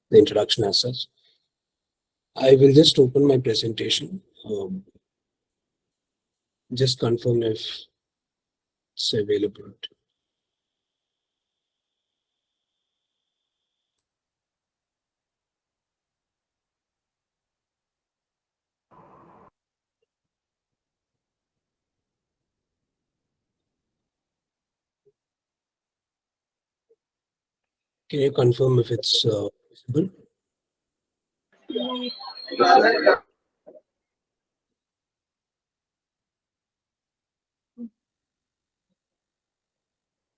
the introduction as such. I will just open my presentation. Just confirm if it's available. Can you confirm if it's visible?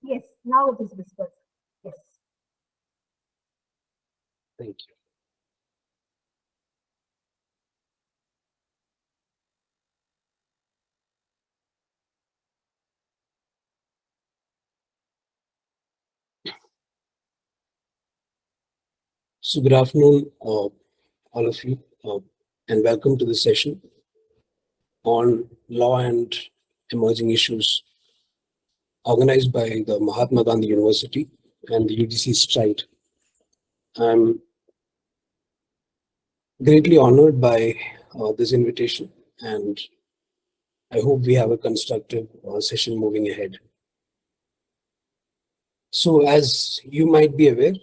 Yes, now it is visible. Yes. Thank you. So good afternoon, all of you, and welcome to the session on law and emerging issues organized by the Mahatma Gandhi University and the UGC Stride. I'm greatly honored by this invitation, and I hope we have a constructive session moving ahead. So, as you might be aware,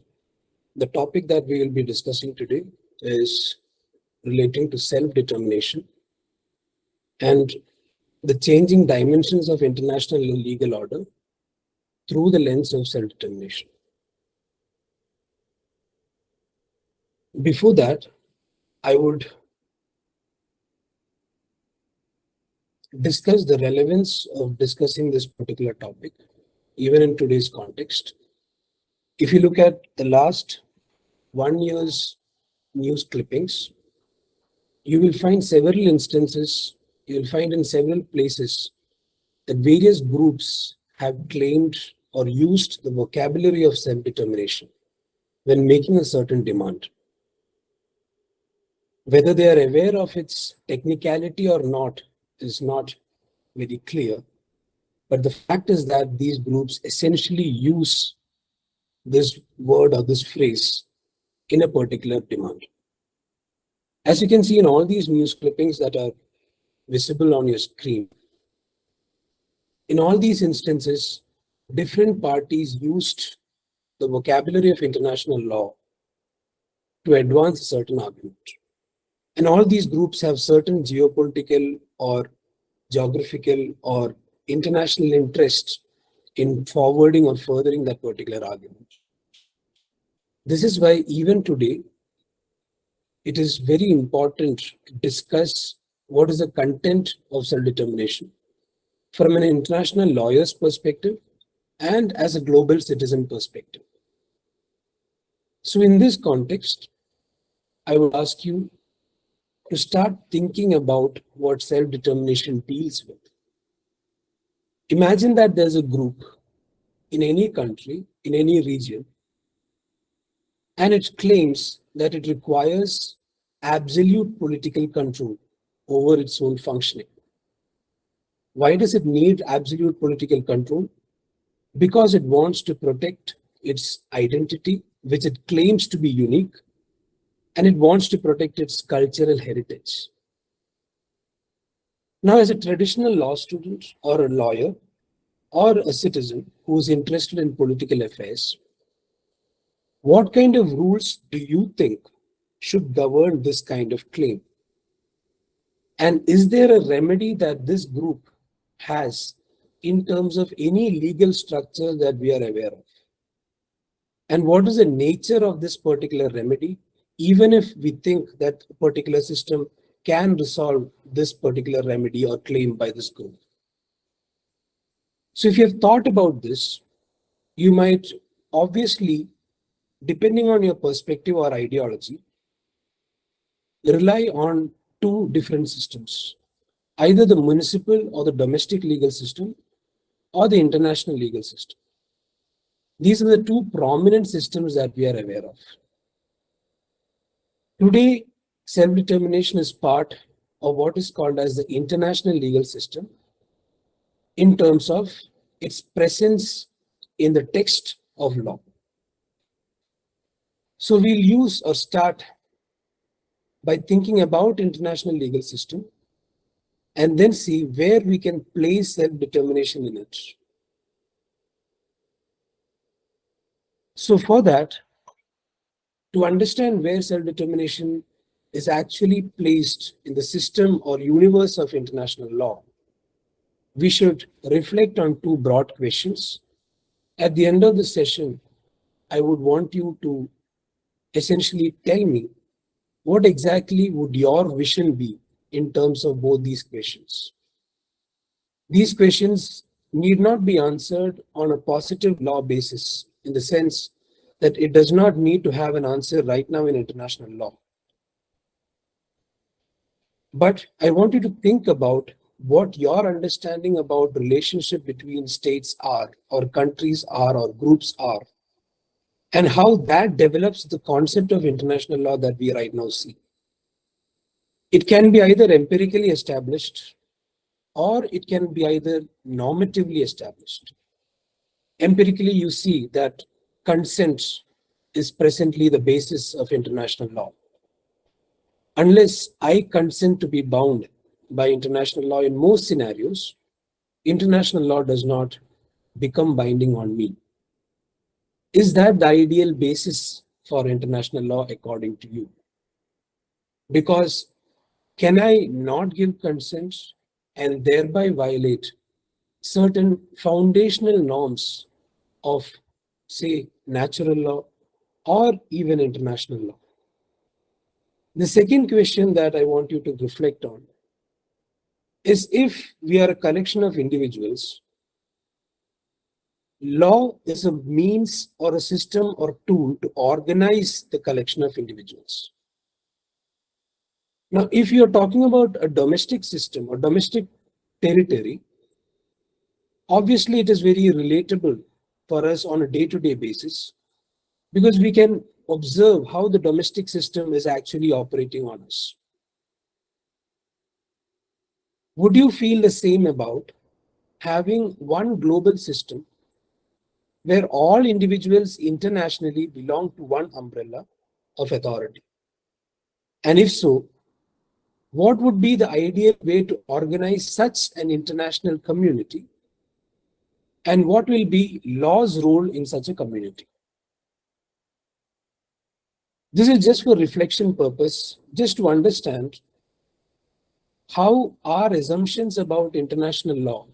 the topic that we will be discussing today is relating to self-determination and the changing dimensions of international legal order through the lens of self-determination. Before that, I would discuss the relevance of discussing this particular topic, even in today's context. If you look at the last 1 year's news clippings, you will find several instances, you will find in several places that various groups have claimed or used the vocabulary of self-determination when making a certain demand. Whether they are aware of its technicality or not is not very clear, but the fact is that these groups essentially use this word or this phrase in a particular demand. As you can see in all these news clippings that are visible on your screen, in all these instances, different parties used the vocabulary of international law to advance a certain argument. And all these groups have certain geopolitical or geographical or international interests in forwarding or furthering that particular argument. This is why even today, it is very important to discuss what is the content of self-determination from an international lawyer's perspective and as a global citizen perspective. So in this context, I would ask you to start thinking about what self-determination deals with. Imagine that there's a group in any country, in any region, and it claims that it requires absolute political control over its own functioning. Why does it need absolute political control? Because it wants to protect its identity, which it claims to be unique, and it wants to protect its cultural heritage. Now, as a traditional law student or a lawyer or a citizen who is interested in political affairs, what kind of rules do you think should govern this kind of claim? And is there a remedy that this group has in terms of any legal structure that we are aware of? And what is the nature of this particular remedy, even if we think that a particular system can resolve this particular remedy or claim by this group? So if you have thought about this, you might obviously, depending on your perspective or ideology, rely on two different systems, either the municipal or the domestic legal system or the international legal system. These are the two prominent systems that we are aware of. Today, self-determination is part of what is called as the international legal system in terms of its presence in the text of law. So we'll use or start by thinking about international legal system and then see where we can place self-determination in it. So for that, to understand where self-determination is actually placed in the system or universe of international law, we should reflect on two broad questions. At the end of the session, I would want you to essentially tell me what exactly would your vision be in terms of both these questions. These questions need not be answered on a positive law basis in the sense that it does not need to have an answer right now in international law. But I want you to think about what your understanding about relationship between states are, or countries are, or groups are, and how that develops the concept of international law that we right now see. It can be either empirically established or it can be either normatively established. Empirically, you see that consent is presently the basis of international law. Unless I consent to be bound by international law in most scenarios, international law does not become binding on me. Is that the ideal basis for international law according to you? Because can I not give consent and thereby violate certain foundational norms of, say, natural law or even international law? The second question that I want you to reflect on is, if we are a collection of individuals, law is a means or a system or tool to organize the collection of individuals. Now, if you're talking about a domestic system or domestic territory, obviously it is very relatable for us on a day-to-day basis because we can observe how the domestic system is actually operating on us. Would you feel the same about having one global system where all individuals internationally belong to one umbrella of authority? And if so, what would be the ideal way to organize such an international community? And what will be law's role in such a community? This is just for reflection purpose, just to understand how our assumptions about international law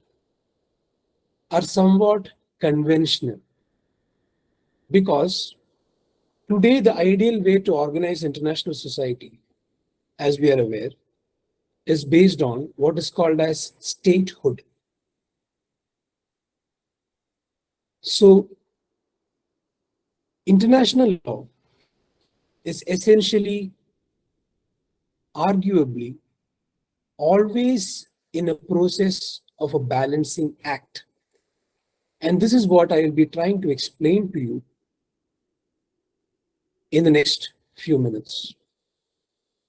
are somewhat conventional. Because today, the ideal way to organize international society, as we are aware, is based on what is called as statehood. So, international law is essentially, arguably, always in a process of a balancing act. And this is what I will be trying to explain to you in the next few minutes.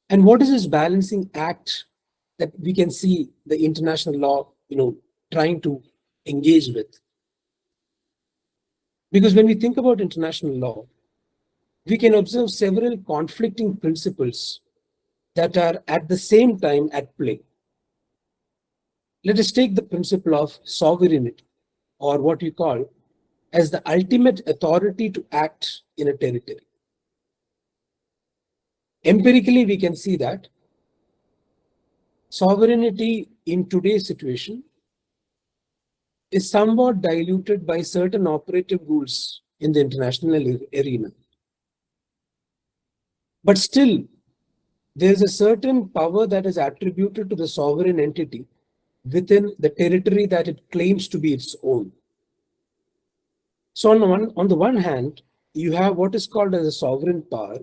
And what is this balancing act that we can see the international law, trying to engage with? Because when we think about international law, we can observe several conflicting principles that are at the same time at play. Let us take the principle of sovereignty, or what we call as the ultimate authority to act in a territory. Empirically, we can see that sovereignty in today's situation is somewhat diluted by certain operative rules in the international arena. But still, there is a certain power that is attributed to the sovereign entity within the territory that it claims to be its own. So on the one hand, you have what is called as a sovereign power.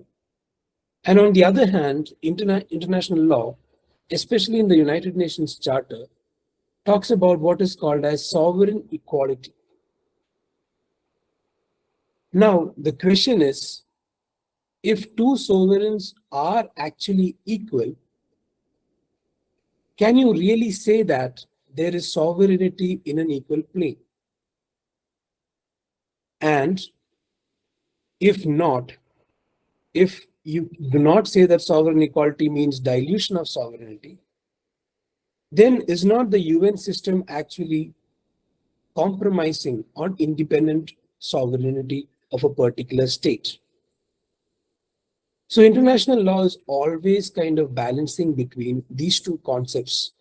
And on the other hand, international law, especially in the United Nations Charter, talks about what is called as sovereign equality. Now, the question is, if two sovereigns are actually equal, can you really say that there is sovereignty in an equal plane? And if not, if you do not say that sovereign equality means dilution of sovereignty, then is not the UN system actually compromising on independent sovereignty of a particular state? So international law is always kind of balancing between these two concepts,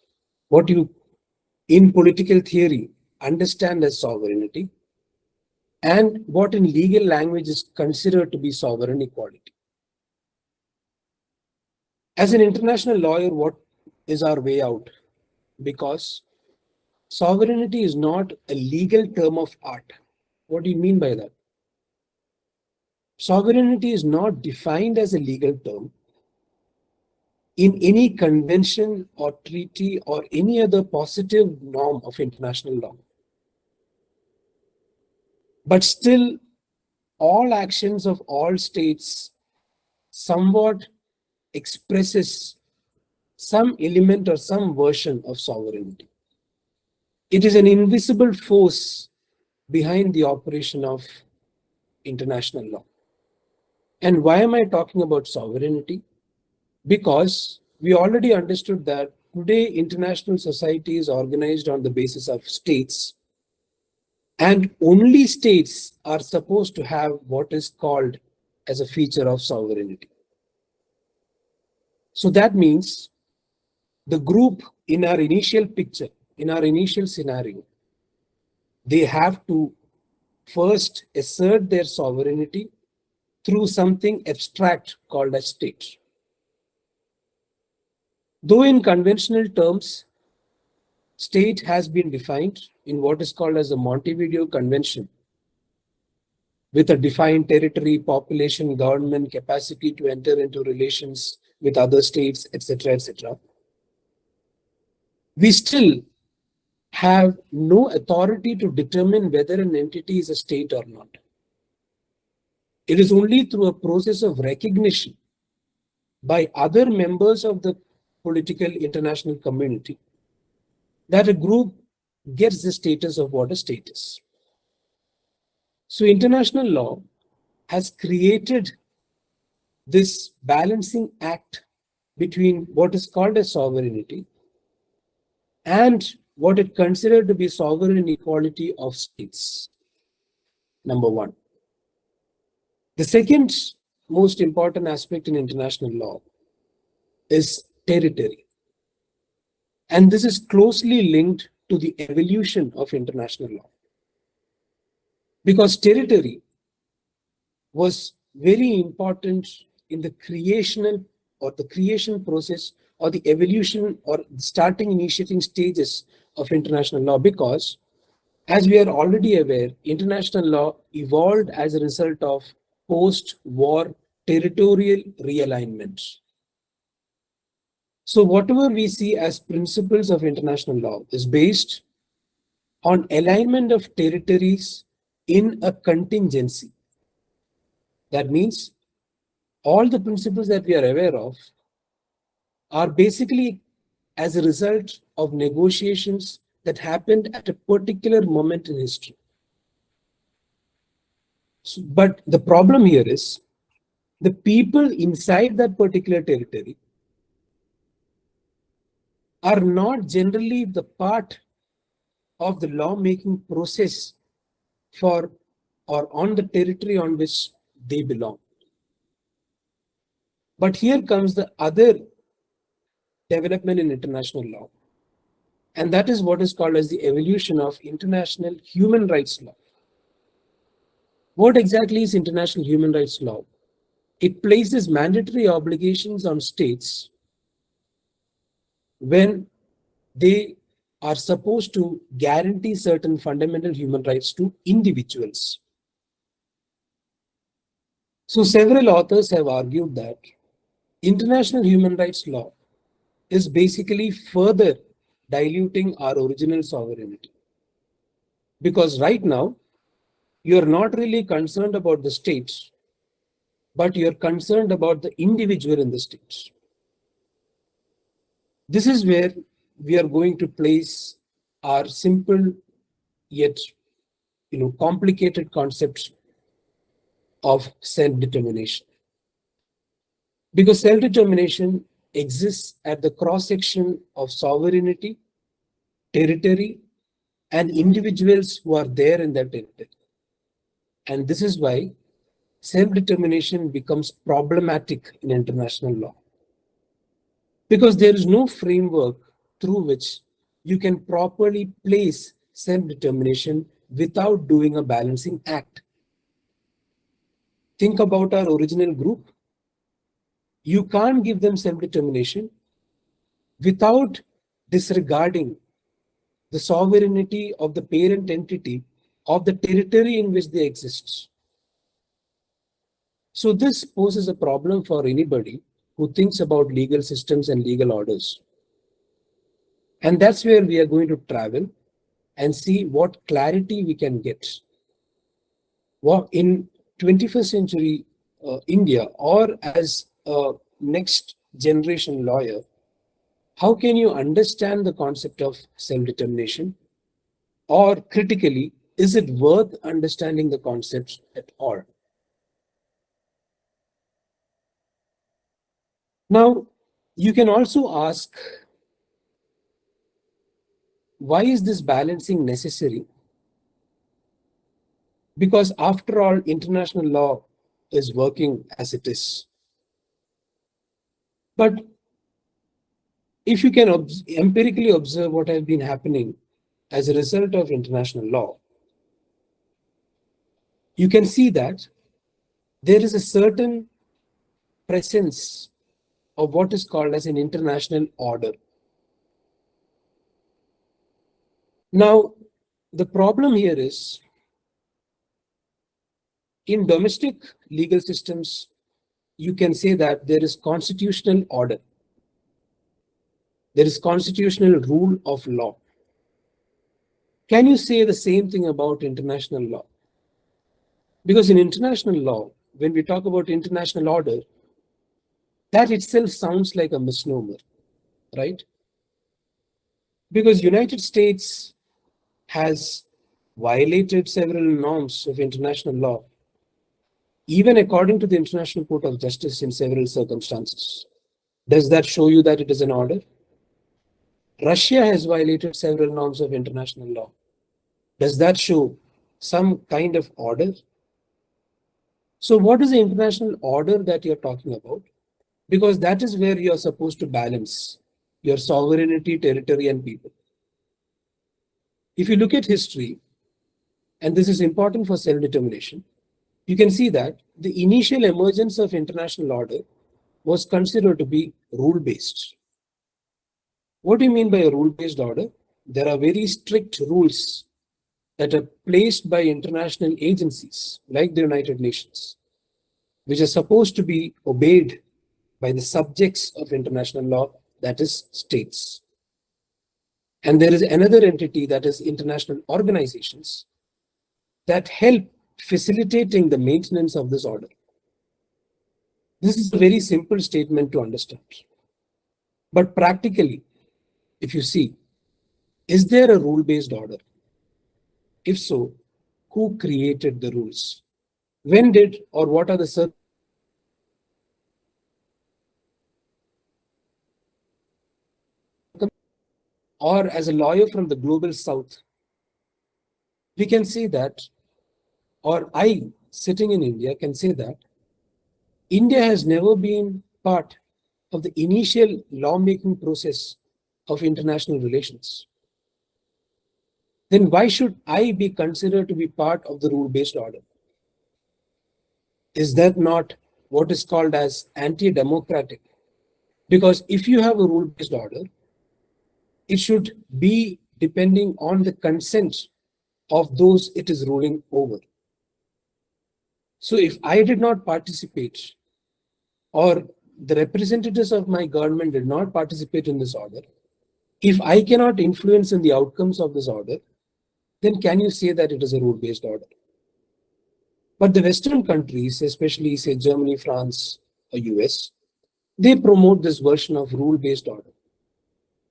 what you in political theory understand as sovereignty and what in legal language is considered to be sovereign equality. As an international lawyer, what is our way out? Because sovereignty is not a legal term of art. What do you mean by that? Sovereignty is not defined as a legal term in any convention or treaty or any other positive norm of international law. But still, all actions of all states somewhat expresses some element or some version of sovereignty. It is an invisible force behind the operation of international law. And why am I talking about sovereignty? Because we already understood that today international society is organized on the basis of states, and only states are supposed to have what is called as a feature of sovereignty. So that means the group in our initial picture, in our initial scenario, they have to first assert their sovereignty through something abstract called a state. Though in conventional terms, state has been defined in what is called as the Montevideo Convention, with a defined territory, population, government, capacity to enter into relations with other states, etc., etc. We still have no authority to determine whether an entity is a state or not. It is only through a process of recognition by other members of the political international community that a group gets the status of what a state is. So international law has created this balancing act between what is called as sovereignty and what it considered to be sovereign equality of states. Number one. The second most important aspect in international law is territory. And this is closely linked to the evolution of international law. Because territory was very important in the creation process or the evolution or starting initiating stages of international law, because as we are already aware, international law evolved as a result of post-war territorial realignment. So whatever we see as principles of international law is based on alignment of territories in a contingency. That means all the principles that we are aware of are basically as a result of negotiations that happened at a particular moment in history. So, but the problem here is the people inside that particular territory are not generally the part of the lawmaking process for or on the territory on which they belong. But here comes the other development in international law, and that is what is called as the evolution of international human rights law. What exactly is international human rights law? It places mandatory obligations on states when they are supposed to guarantee certain fundamental human rights to individuals. So several authors have argued that international human rights law is basically further diluting our original sovereignty. Because right now, you're not really concerned about the states, but you're concerned about the individual in the states. This is where we are going to place our simple yet complicated concepts of self-determination. Because self-determination exists at the cross-section of sovereignty, territory, and individuals who are there in that territory. And this is why self-determination becomes problematic in international law. Because there is no framework through which you can properly place self-determination without doing a balancing act. Think about our original group. You can't give them self-determination without disregarding the sovereignty of the parent entity of the territory in which they exist. So this poses a problem for anybody who thinks about legal systems and legal orders. And that's where we are going to travel and see what clarity we can get. What in 21st century India, or as a next generation lawyer, how can you understand the concept of self-determination? Or critically, is it worth understanding the concepts at all? Now, you can also ask, why is this balancing necessary? Because after all, international law is working as it is. But if you can empirically observe what has been happening as a result of international law, you can see that there is a certain presence of what is called as an international order. Now, the problem here is, in domestic legal systems, you can say that there is constitutional order. There is constitutional rule of law. Can you say the same thing about international law? Because in international law, when we talk about international order, that itself sounds like a misnomer, right? Because United States has violated several norms of international law, even according to the International Court of Justice in several circumstances. Does that show you that it is an order? Russia has violated several norms of international law. Does that show some kind of order? So what is the international order that you're talking about? Because that is where you're supposed to balance your sovereignty, territory, and people. If you look at history, and this is important for self-determination, you can see that the initial emergence of international order was considered to be rule-based. What do you mean by a rule-based order? There are very strict rules that are placed by international agencies like the United Nations, which are supposed to be obeyed by the subjects of international law, that is states. And there is another entity, that is international organizations, that help facilitating the maintenance of this order. This is a very simple statement to understand. But practically, if you see, is there a rule-based order? If so, who created the rules? When did, or what are the circumstances? Or as a lawyer from the global south, we can say that, or I, sitting in India, can say that India has never been part of the initial lawmaking process of international relations. Then why should I be considered to be part of the rule-based order? Is that not what is called as anti-democratic? Because if you have a rule-based order, it should be depending on the consent of those it is ruling over. So if I did not participate, or the representatives of my government did not participate in this order, if I cannot influence in the outcomes of this order, then can you say that it is a rule-based order? But the Western countries, especially say Germany, France, or US, they promote this version of rule-based order.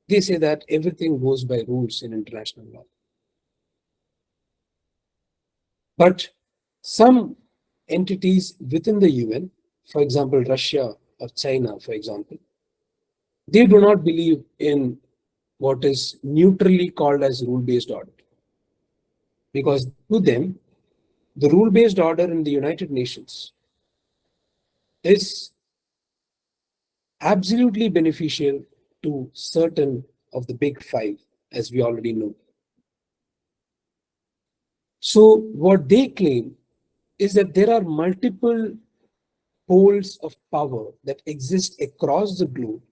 They say that everything goes by rules in international law. But some entities within the UN, for example, Russia or China, for example, they do not believe in what is neutrally called as rule-based order. Because to them, the rule-based order in the United Nations is absolutely beneficial to certain of the big five, as we already know. So what they claim is that there are multiple poles of power that exist across the globe.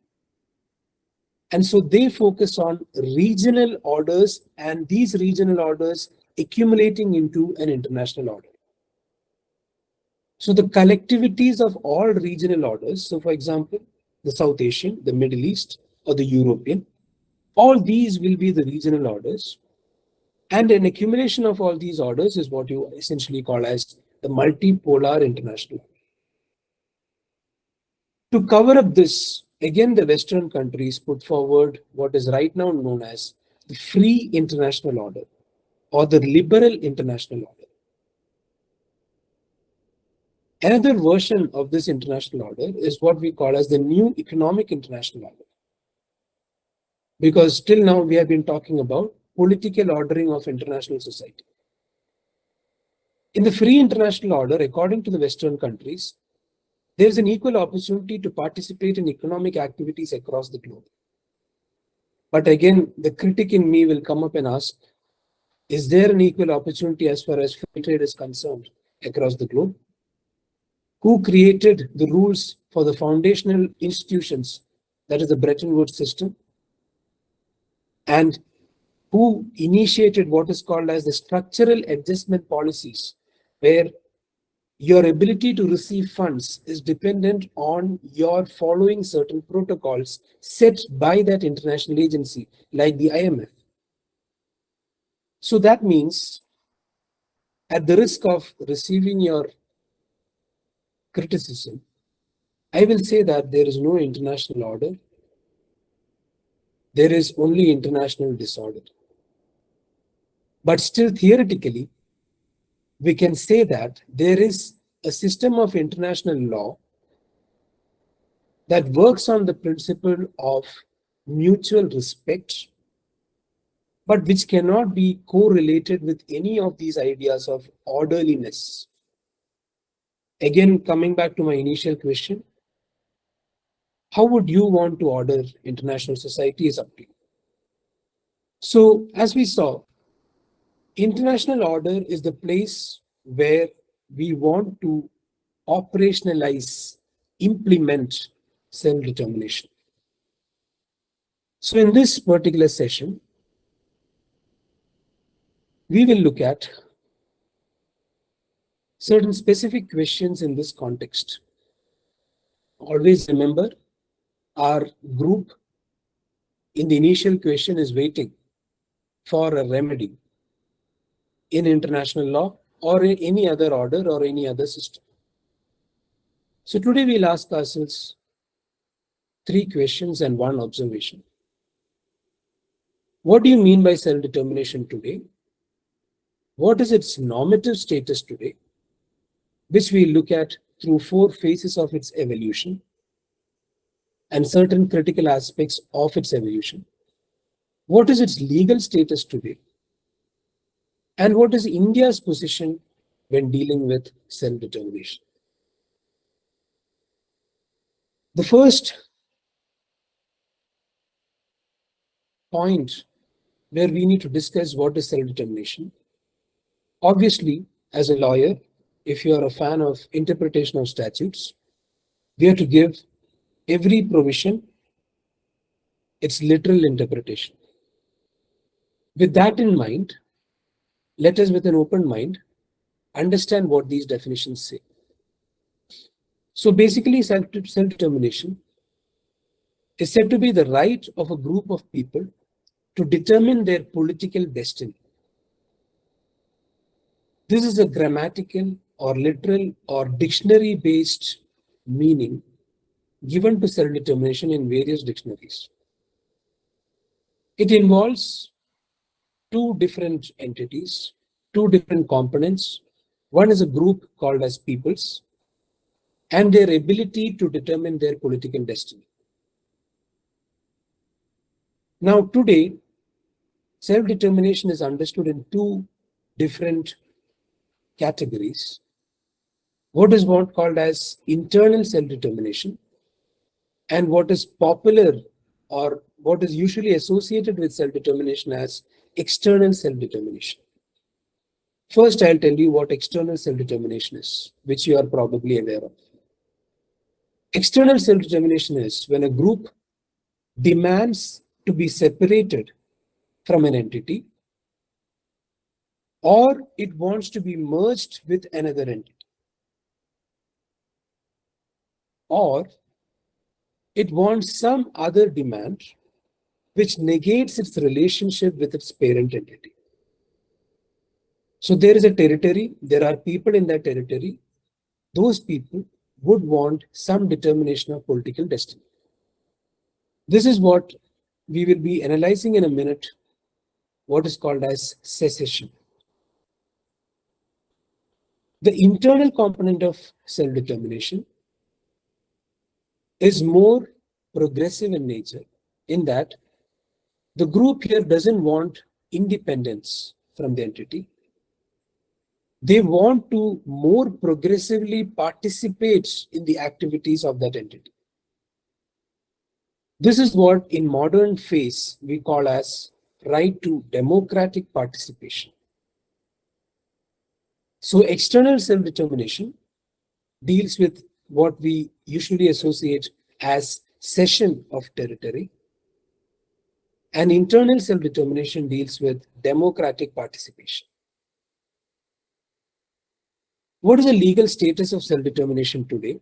And so they focus on regional orders and these regional orders accumulating into an international order. So the collectivities of all regional orders, so for example, the South Asian, the Middle East, or the European, all these will be the regional orders. And an accumulation of all these orders is what you essentially call as the multipolar international. To cover up this, again, the Western countries put forward what is right now known as the free international order or the liberal international order. Another version of this international order is what we call as the new economic international order. Because till now we have been talking about political ordering of international society. In the free international order, according to the Western countries, there is an equal opportunity to participate in economic activities across the globe. But again, the critic in me will come up and ask, is there an equal opportunity as far as free trade is concerned across the globe? Who created the rules for the foundational institutions, that is the Bretton Woods system? And who initiated what is called as the structural adjustment policies, where your ability to receive funds is dependent on your following certain protocols set by that international agency, like the IMF. So that means, at the risk of receiving your criticism, I will say that there is no international order. There is only international disorder. But still, theoretically, we can say that there is a system of international law that works on the principle of mutual respect, but which cannot be correlated with any of these ideas of orderliness. Again, coming back to my initial question, how would you want to order international society is up to you. So, as we saw, international order is the place where we want to operationalize, implement self-determination. So in this particular session, we will look at certain specific questions in this context. Always remember, our group in the initial question is waiting for a remedy in international law or in any other order or any other system. So today we'll ask ourselves 3 questions and 1 observation. What do you mean by self-determination today? What is its normative status today, which we look at through 4 phases of its evolution and certain critical aspects of its evolution? What is its legal status today? And what is India's position when dealing with self-determination? The first point where we need to discuss what is self-determination. Obviously, as a lawyer, if you are a fan of interpretation of statutes, we have to give every provision its literal interpretation. With that in mind, let us, with an open mind, understand what these definitions say. So basically, self-determination is said to be the right of a group of people to determine their political destiny. This is a grammatical or literal or dictionary-based meaning given to self-determination in various dictionaries. It involves 2 different entities, 2 different components. One is a group called as peoples, and their ability to determine their political destiny. Now, today, self-determination is understood in two different categories. What is called as internal self-determination, and what is popular or what is usually associated with self-determination as external self-determination. First, I'll tell you what external self-determination is, which you are probably aware of. External self-determination is when a group demands to be separated from an entity, or it wants to be merged with another entity, or it wants some other demand which negates its relationship with its parent entity. So there is a territory, there are people in that territory. Those people would want some determination of political destiny. This is what we will be analyzing in a minute, what is called as secession. The internal component of self-determination is more progressive in nature, in that the group here doesn't want independence from the entity. They want to more progressively participate in the activities of that entity. This is what in modern phase we call as right to democratic participation. So external self-determination deals with what we usually associate as cession of territory, and internal self-determination deals with democratic participation. What is the legal status of self-determination today?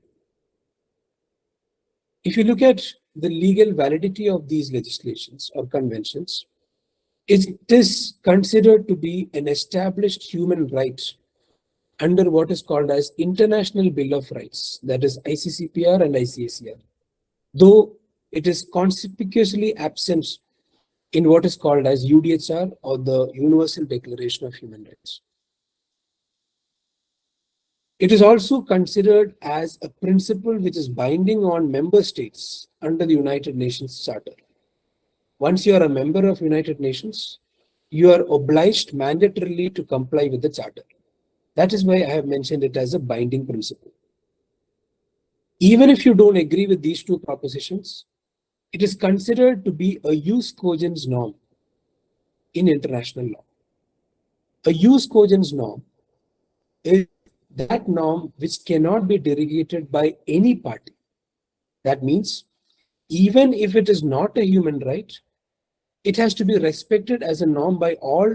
If you look at the legal validity of these legislations or conventions, it is considered to be an established human right under what is called as International Bill of Rights, that is ICCPR and ICSCR, though it is conspicuously absent in what is called as UDHR, or the Universal Declaration of Human Rights. It is also considered as a principle which is binding on member states under the United Nations Charter. Once you are a member of United Nations, you are obliged mandatorily to comply with the Charter. That is why I have mentioned it as a binding principle. Even if you don't agree with these two propositions, it is considered to be a jus cogens norm in international law. A jus cogens norm is that norm which cannot be derogated by any party. That means even if it is not a human right, it has to be respected as a norm by all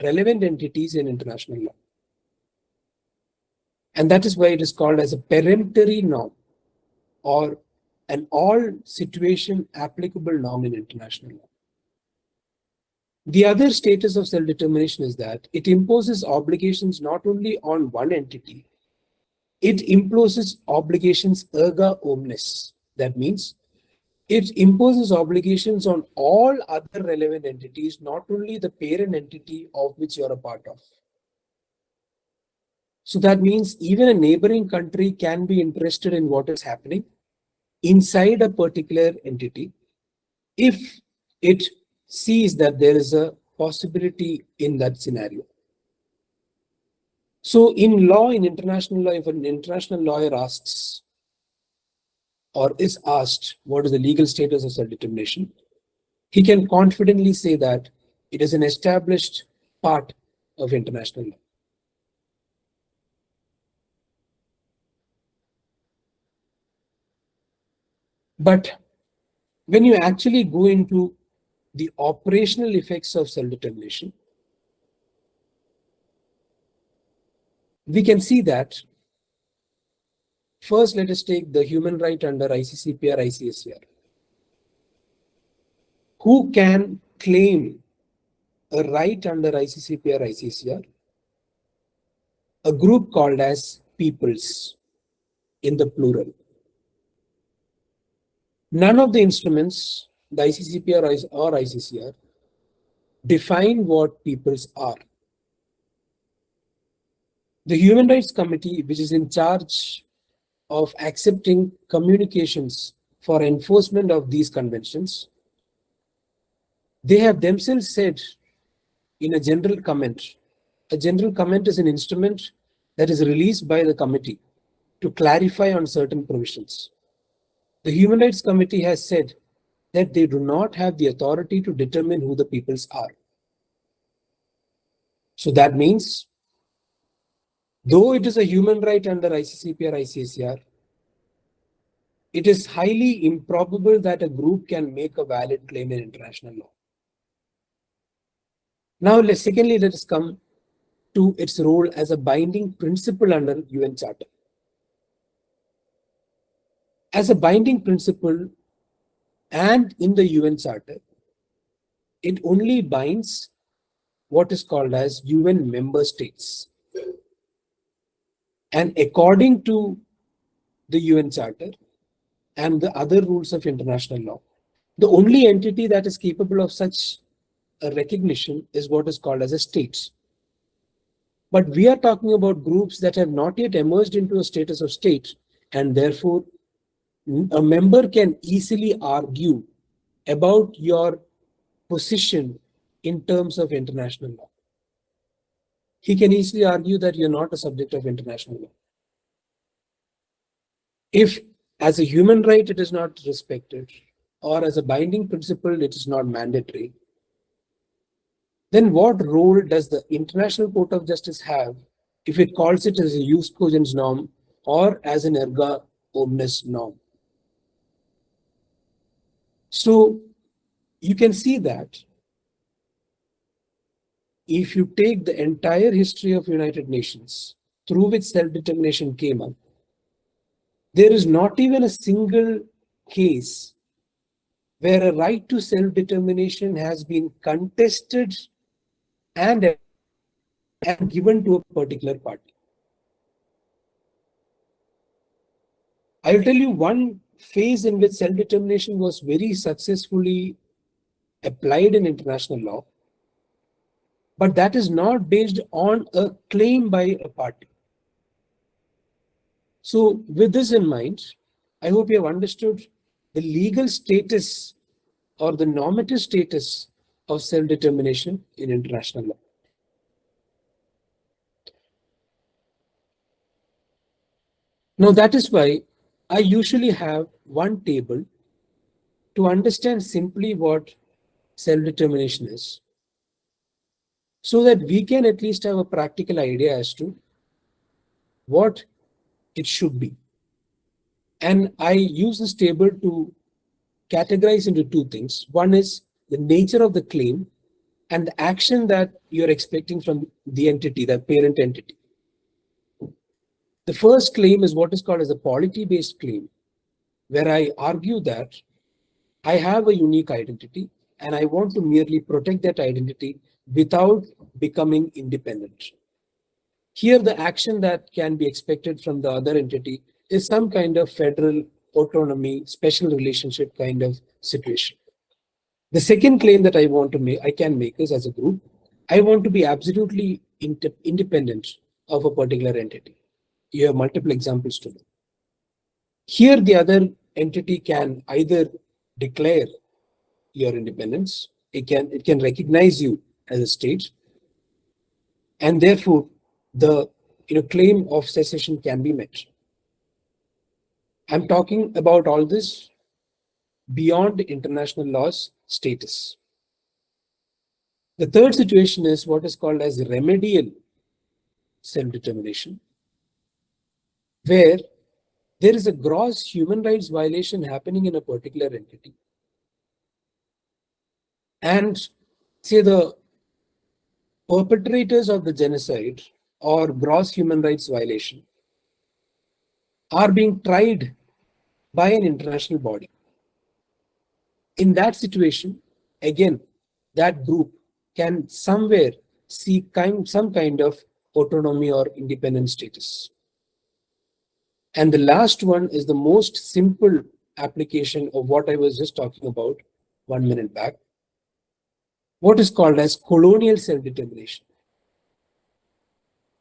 relevant entities in international law. And that is why it is called as a peremptory norm, or an all situation applicable norm in international law. The other status of self-determination is that it imposes obligations not only on one entity, it imposes obligations erga omnes. That means it imposes obligations on all other relevant entities, not only the parent entity of which you are a part of. So that means even a neighboring country can be interested in what is happening inside a particular entity if it sees that there is a possibility in that scenario. So in law, in international law, if an international lawyer asks or is asked what is the legal status of self-determination, he can confidently say that it is an established part of international law. But when you actually go into the operational effects of self-determination, we can see that first, let us take the human right under ICCPR, ICSCR. Who can claim a right under ICCPR, ICSCR? A group called as peoples in the plural. None of the instruments, the ICCPR or ICCR, define what peoples are. The Human Rights Committee, which is in charge of accepting communications for enforcement of these conventions, they have themselves said in a general comment. A general comment is an instrument that is released by the committee to clarify on certain provisions. The Human Rights Committee has said that they do not have the authority to determine who the peoples are. So that means, though it is a human right under ICCP or ICSR, it is highly improbable that a group can make a valid claim in international law. Now, secondly, let us come to its role as a binding principle under UN Charter. As a binding principle and in the UN Charter, it only binds what is called as UN member states. And according to the UN Charter and the other rules of international law, the only entity that is capable of such a recognition is what is called as a state. But we are talking about groups that have not yet emerged into a status of state, and therefore a member can easily argue about your position in terms of international law. He can easily argue that you're not a subject of international law. If as a human right it is not respected, or as a binding principle it is not mandatory, then what role does the International Court of Justice have if it calls it as a jus cogens norm or as an erga omnes norm? So you can see that if you take the entire history of United Nations through which self-determination came up, there is not even a single case where a right to self-determination has been contested and given to a particular party. I will tell you one phase in which self-determination was very successfully applied in international law, but that is not based on a claim by a party. So with this in mind, I hope you have understood the legal status or the normative status of self-determination in international law. Now that is why I usually have one table to understand simply what self-determination is, so that we can at least have a practical idea as to what it should be. And I use this table to categorize into two things. One is the nature of the claim and the action that you're expecting from the entity, the parent entity. The first claim is what is called as a polity-based claim, where I argue that I have a unique identity and I want to merely protect that identity without becoming independent. Here, the action that can be expected from the other entity is some kind of federal autonomy, special relationship kind of situation. The second claim that I can make is, as a group, I want to be absolutely independent of a particular entity. You have multiple examples to them. Here, the other entity can either declare your independence, it can recognize you as a state, and therefore the claim of secession can be met. I'm talking about all this beyond international law's status. The third situation is what is called as remedial self-determination, where there is a gross human rights violation happening in a particular entity. And say the perpetrators of the genocide or gross human rights violation are being tried by an international body. In that situation, again, that group can somewhere seek some kind of autonomy or independent status. And the last one is the most simple application of what I was just talking about 1 minute back, what is called as colonial self-determination,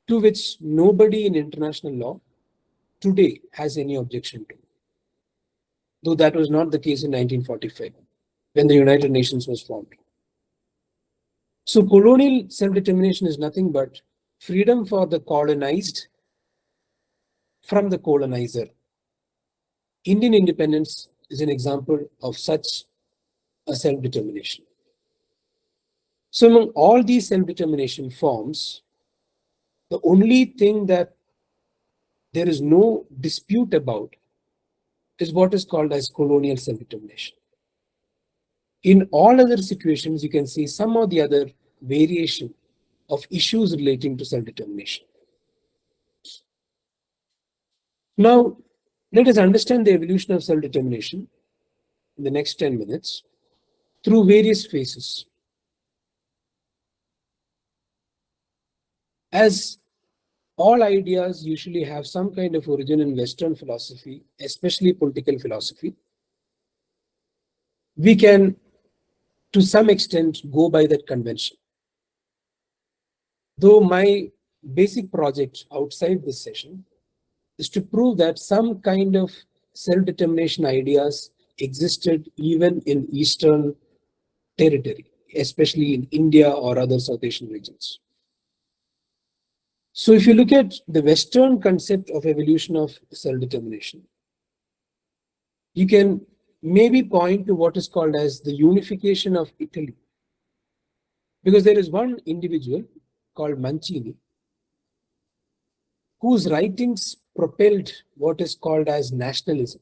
to which nobody in international law today has any objection to, though that was not the case in 1945 when the United Nations was formed. So colonial self-determination is nothing but freedom for the colonized from the colonizer. Indian independence is an example of such a self-determination. So among all these self-determination forms, the only thing that there is no dispute about is what is called as colonial self-determination. In all other situations, you can see some or the other variation of issues relating to self-determination. Now, let us understand the evolution of self-determination in the next 10 minutes through various phases. As all ideas usually have some kind of origin in Western philosophy, especially political philosophy, we can, to some extent, go by that convention. Though my basic project outside this session is to prove that some kind of self-determination ideas existed even in Eastern territory, especially in India or other South Asian regions. So if you look at the Western concept of evolution of self-determination, you can maybe point to what is called as the unification of Italy. Because there is one individual called Mancini, whose writings propelled what is called as nationalism.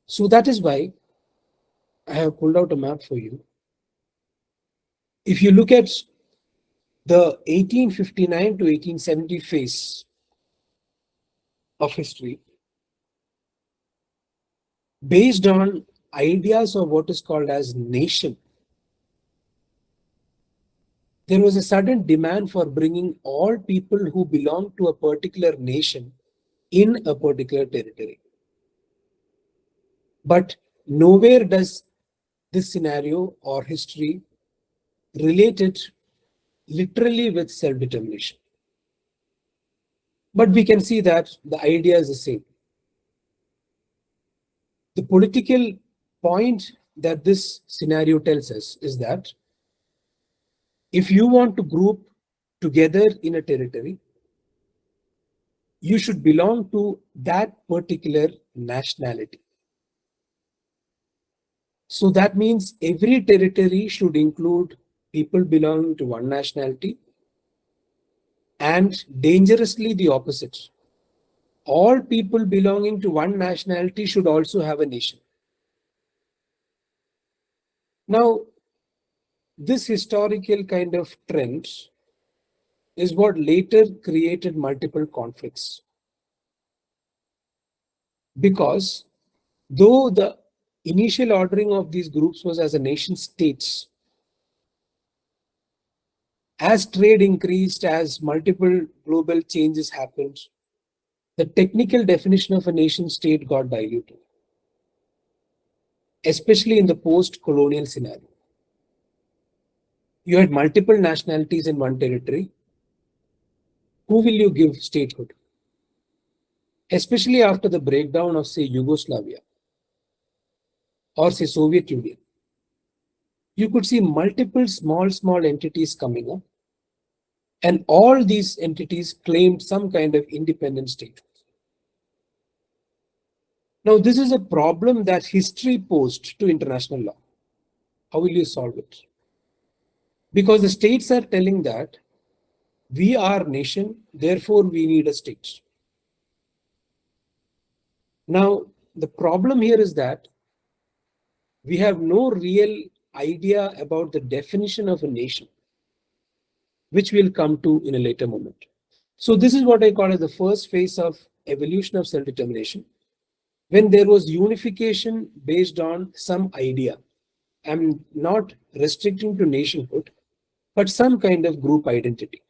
So that is why I have pulled out a map for you. If you look at the 1859 to 1870 phase of history, based on ideas of what is called as nation, there was a sudden demand for bringing all people who belong to a particular nation in a particular territory. But nowhere does this scenario or history relate it literally with self-determination. But we can see that the idea is the same. The political point that this scenario tells us is that if you want to group together in a territory, you should belong to that particular nationality. So that means every territory should include people belonging to one nationality, and dangerously the opposite. All people belonging to one nationality should also have a nation. Now, this historical kind of trend is what later created multiple conflicts. Because though the initial ordering of these groups was as a nation states, as trade increased, as multiple global changes happened, the technical definition of a nation state got diluted, especially in the post-colonial scenario. You had multiple nationalities in one territory. Who will you give statehood? Especially after the breakdown of, say, Yugoslavia or, say, Soviet Union. You could see multiple small entities coming up, and all these entities claimed some kind of independent state. Now, this is a problem that history posed to international law. How will you solve it? Because the states are telling that we are nation, therefore we need a state. Now, the problem here is that we have no real idea about the definition of a nation, which we'll come to in a later moment. So this is what I call as the first phase of evolution of self-determination, when there was unification based on some idea. I'm not restricting to nationhood, but some kind of group identity.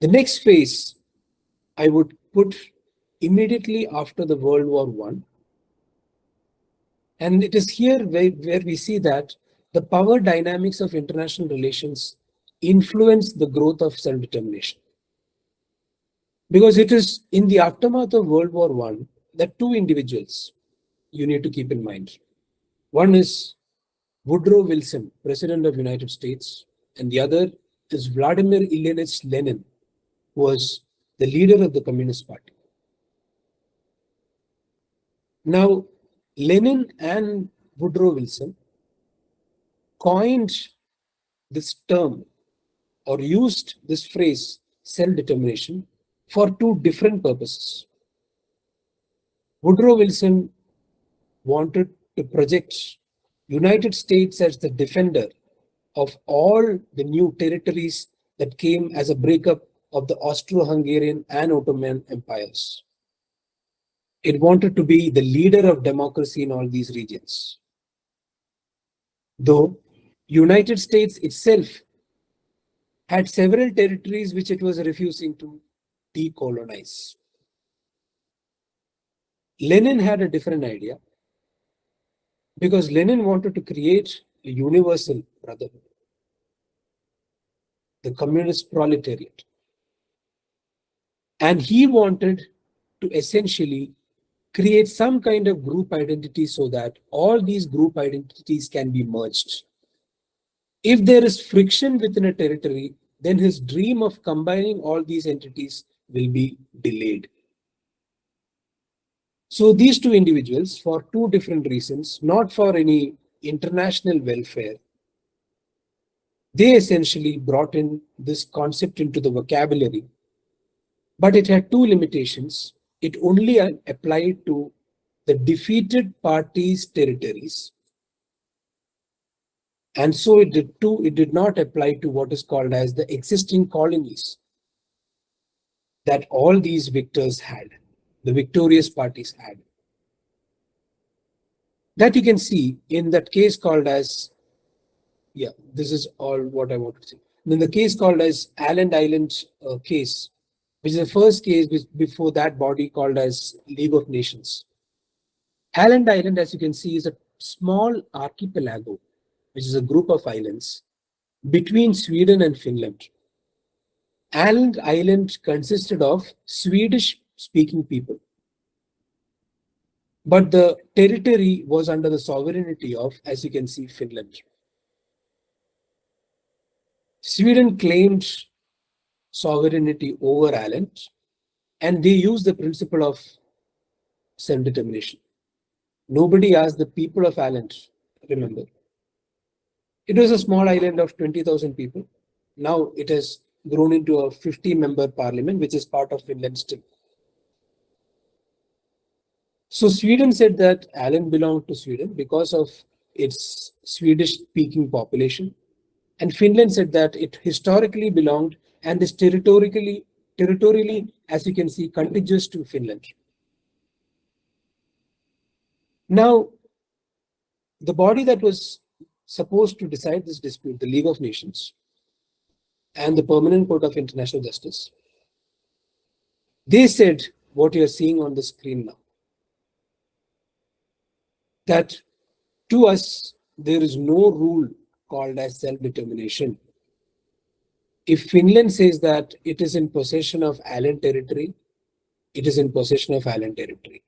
The next phase I would put immediately after the World War I. And it is here where we see that the power dynamics of international relations influence the growth of self-determination. Because it is in the aftermath of World War I that two individuals you need to keep in mind. One is Woodrow Wilson, President of the United States, and the other is Vladimir Ilyich Lenin, who was the leader of the Communist Party. Now, Lenin and Woodrow Wilson coined this term or used this phrase self-determination for two different purposes. Woodrow Wilson wanted to project United States as the defender of all the new territories that came as a breakup of the Austro-Hungarian and Ottoman empires. It wanted to be the leader of democracy in all these regions. Though United States itself had several territories which it was refusing to decolonize. Lenin had a different idea because Lenin wanted to create a universal brotherhood, the communist proletariat. And he wanted to essentially create some kind of group identity so that all these group identities can be merged. If there is friction within a territory, then his dream of combining all these entities will be delayed. So these two individuals, for two different reasons, not for any international welfare, they essentially brought in this concept into the vocabulary. But it had two limitations. It only applied to the defeated parties' territories. And so it did not apply to what is called as the existing colonies that all these victors had, the victorious parties had. That you can see in that case called as, this is all what I want to say. In the case called as Allen Island case, which is the first case before that body called as League of Nations. Allen Island, as you can see, is a small archipelago, which is a group of islands between Sweden and Finland. Allen Island consisted of Swedish-speaking people, but the territory was under the sovereignty of, as you can see, Finland. Sweden claimed sovereignty over Allen, and they used the principle of self-determination. Nobody asked the people of Allen, remember. It was a small island of 20,000 people. Now it has grown into a 50-member parliament, which is part of Finland still. So Sweden said that Allen belonged to Sweden because of its Swedish-speaking population. And Finland said that it historically belonged and is territorially, as you can see, contiguous to Finland. Now, the body that was supposed to decide this dispute, the League of Nations and the Permanent Court of International Justice, they said what you are seeing on the screen now, that to us, there is no rule called as self-determination. If Finland says that it is in possession of Allen territory, it is in possession of Allen territory.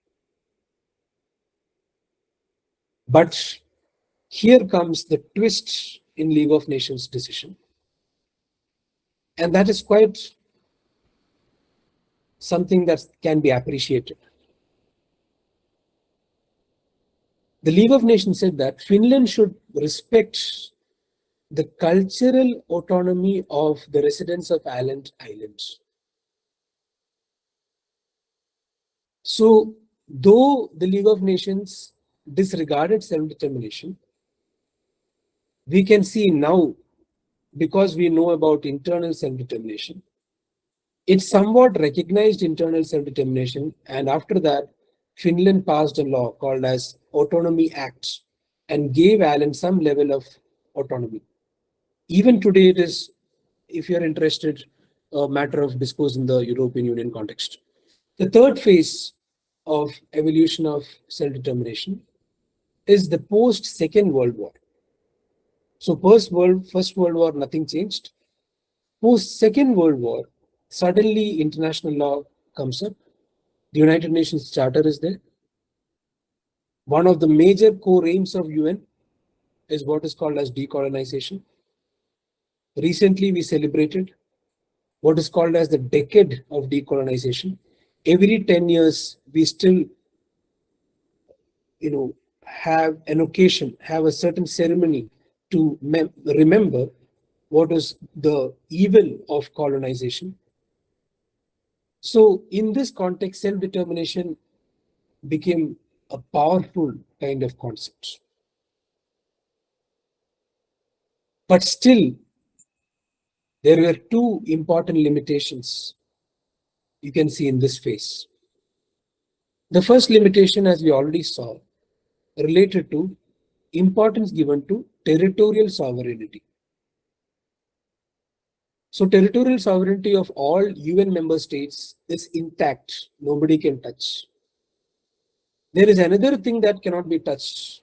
But here comes the twist in League of Nations decision. And that is quite something that can be appreciated. The League of Nations said that Finland should respect the cultural autonomy of the residents of Allen Islands. So, though the League of Nations disregarded self-determination, we can see now, because we know about internal self-determination, it somewhat recognized internal self-determination, and after that, Finland passed a law called as Autonomy Act and gave Allen some level of autonomy. Even today, it is, if you're interested, a matter of discourse in the European Union context. The third phase of evolution of self-determination is the post-Second World War. So First World War, nothing changed. Post-Second World War, Suddenly, international law comes up. The United Nations Charter is there. One of the major core aims of UN is what is called as decolonization. Recently, we celebrated what is called as the decade of decolonization. Every 10 years, we still, have an occasion, have a certain ceremony to remember what is the evil of colonization. So, in this context, self-determination became a powerful kind of concept. But still, there were two important limitations you can see in this phase. The first limitation, as we already saw, related to importance given to territorial sovereignty. So territorial sovereignty of all UN member states is intact. Nobody can touch. There is another thing that cannot be touched.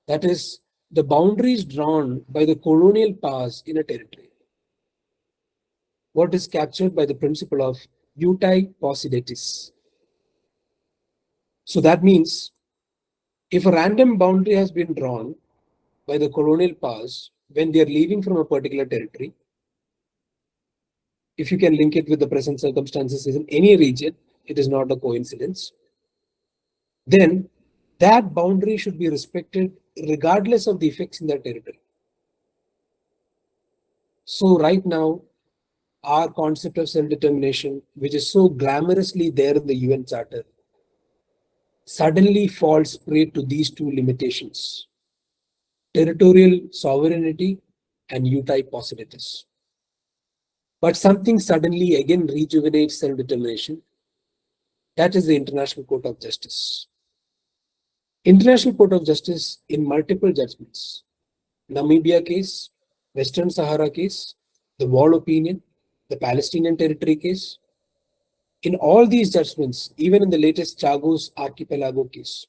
That is the boundaries drawn by the colonial powers in a territory. What is captured by the principle of uti possidetis. So that means if a random boundary has been drawn by the colonial powers when they are leaving from a particular territory, if you can link it with the present circumstances in any region, it is not a coincidence. Then that boundary should be respected regardless of the effects in that territory. So right now, our concept of self-determination, which is so glamorously there in the UN Charter, suddenly falls prey to these two limitations: territorial sovereignty and uti possidetis. But something suddenly again rejuvenates self-determination. That is the International Court of Justice. International Court of Justice in multiple judgments: Namibia case, Western Sahara case, the Wall opinion, the Palestinian territory case. In all these judgments, even in the latest Chagos Archipelago case,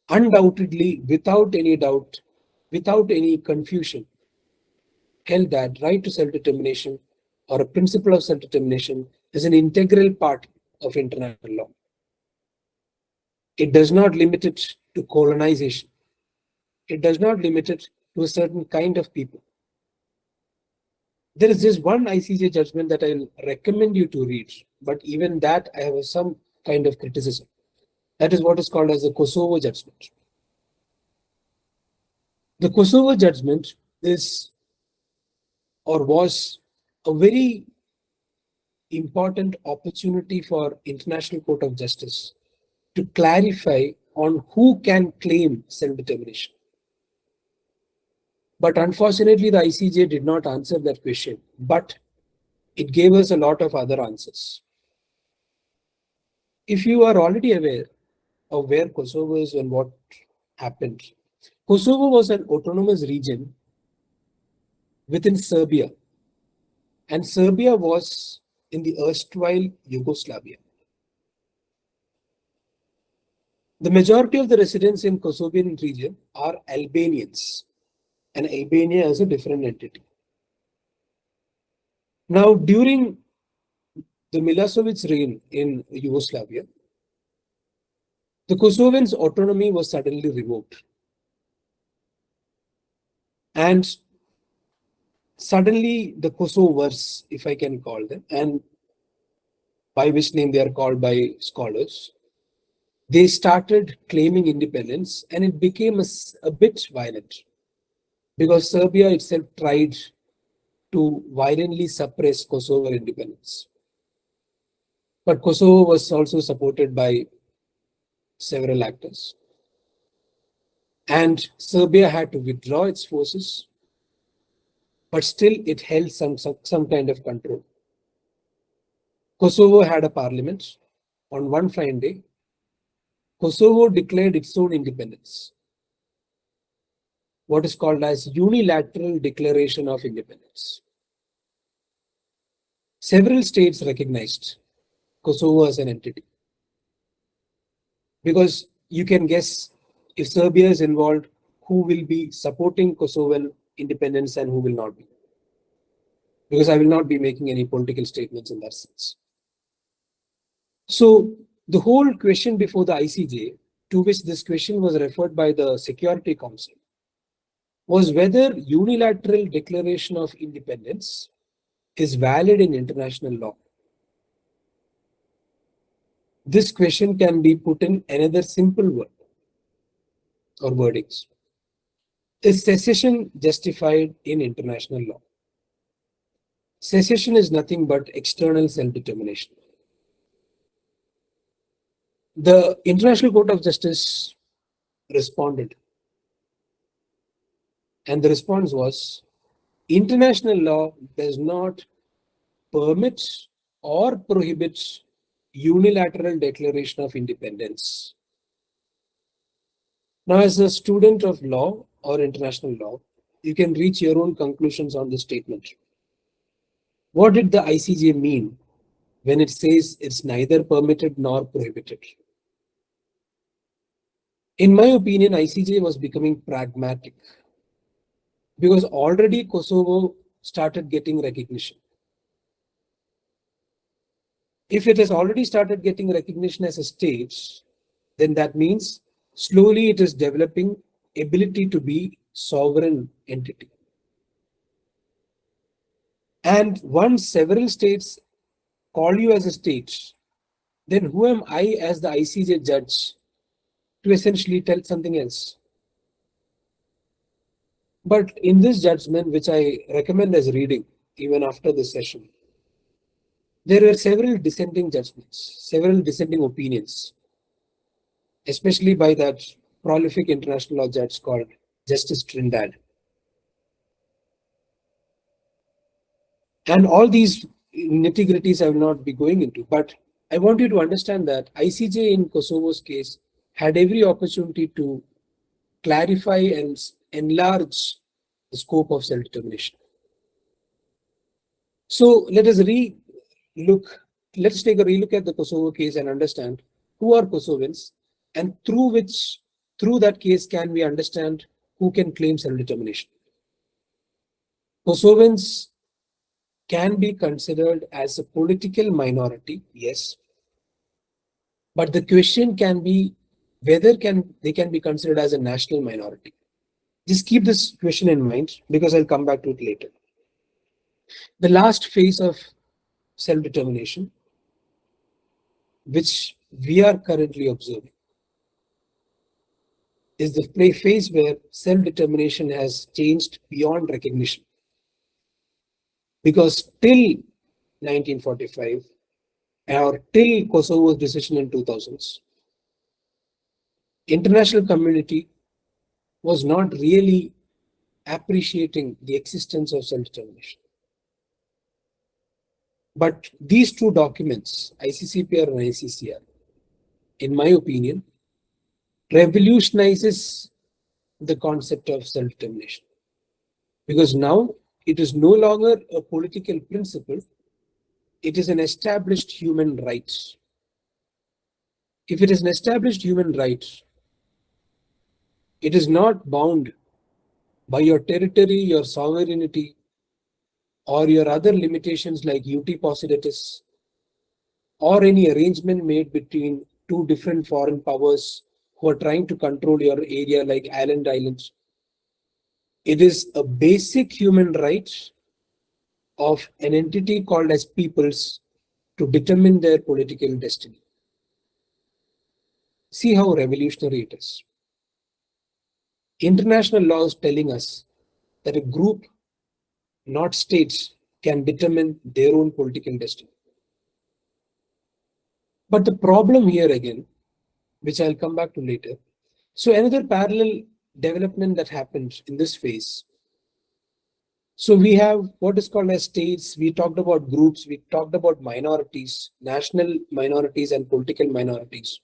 undoubtedly, without any doubt, without any confusion, held that right to self-determination or a principle of self-determination is an integral part of international law. It does not limit it to colonization. It does not limit it to a certain kind of people. There is just one ICJ judgment that I'll recommend you to read, but even that I have some kind of criticism. That is what is called as the Kosovo judgment. The Kosovo judgment is or was a very important opportunity for International Court of Justice to clarify on who can claim self-determination. But unfortunately, the ICJ did not answer that question, but it gave us a lot of other answers. If you are already aware of where Kosovo is and what happened, Kosovo was an autonomous region within Serbia, and Serbia was in the erstwhile Yugoslavia. The majority of the residents in Kosovian region are Albanians, and Albania is a different entity. Now, during the Milosevic's reign in Yugoslavia, the Kosovans' autonomy was suddenly revoked. And suddenly the Kosovars, if I can call them, and by which name they are called by scholars, they started claiming independence, and it became a bit violent because Serbia itself tried to violently suppress Kosovo independence. But Kosovo was also supported by several actors. And Serbia had to withdraw its forces, but still it held some kind of control. Kosovo had a parliament. On one fine day, Kosovo declared its own independence, what is called as unilateral declaration of independence. Several states recognized Kosovo as an entity. Because you can guess, if Serbia is involved, who will be supporting Kosovan independence and who will not be. because I will not be making any political statements in that sense. So the whole question before the ICJ, to which this question was referred by the Security Council, was whether unilateral declaration of independence is valid in international law. This question can be put in another simple word or wordings. Is secession justified in international law? Secession is nothing but external self-determination. The International Court of Justice responded, and the response was, international law does not permit or prohibit unilateral declaration of independence. Now, as a student of law or international law, you can reach your own conclusions on this statement. What did the ICJ mean when it says it's neither permitted nor prohibited? In my opinion, ICJ was becoming pragmatic because already Kosovo started getting recognition. If it has already started getting recognition as a state, then that means slowly it is developing ability to be sovereign entity. And once several states call you as a state, then who am I as the ICJ judge to essentially tell something else? But in this judgment, which I recommend as reading even after this session, there were several dissenting judgments, several dissenting opinions, especially by that prolific international law judge called Justice Trindade. And all these nitty-gritties I will not be going into, but I want you to understand that ICJ in Kosovo's case had every opportunity to clarify and enlarge the scope of self-determination. So let's take a relook at the Kosovo case and understand who are Kosovans, and through that case can we understand who can claim self-determination. Kosovans can be considered as a political minority, yes, but the question can be whether they can be considered as a national minority. Just keep this question in mind because I'll come back to it later. The last phase of self-determination, which we are currently observing, is the phase where self-determination has changed beyond recognition. Because till 1945, or till Kosovo's decision in 2000s, international community was not really appreciating the existence of self-determination. But these two documents, ICCPR and ICCR, in my opinion, revolutionizes the concept of self-determination. Because now it is no longer a political principle, it is an established human right. If it is an established human right, it is not bound by your territory, your sovereignty, or your other limitations like ut possidetis, or any arrangement made between two different foreign powers who are trying to control your area like islands. It is a basic human right of an entity called as peoples to determine their political destiny. See how revolutionary it is. International law is telling us that a group, not states, can determine their own political destiny. But the problem here again, which I'll come back to later. So another parallel development that happened in this phase. So we have what is called as states, we talked about groups, we talked about minorities, national minorities and political minorities.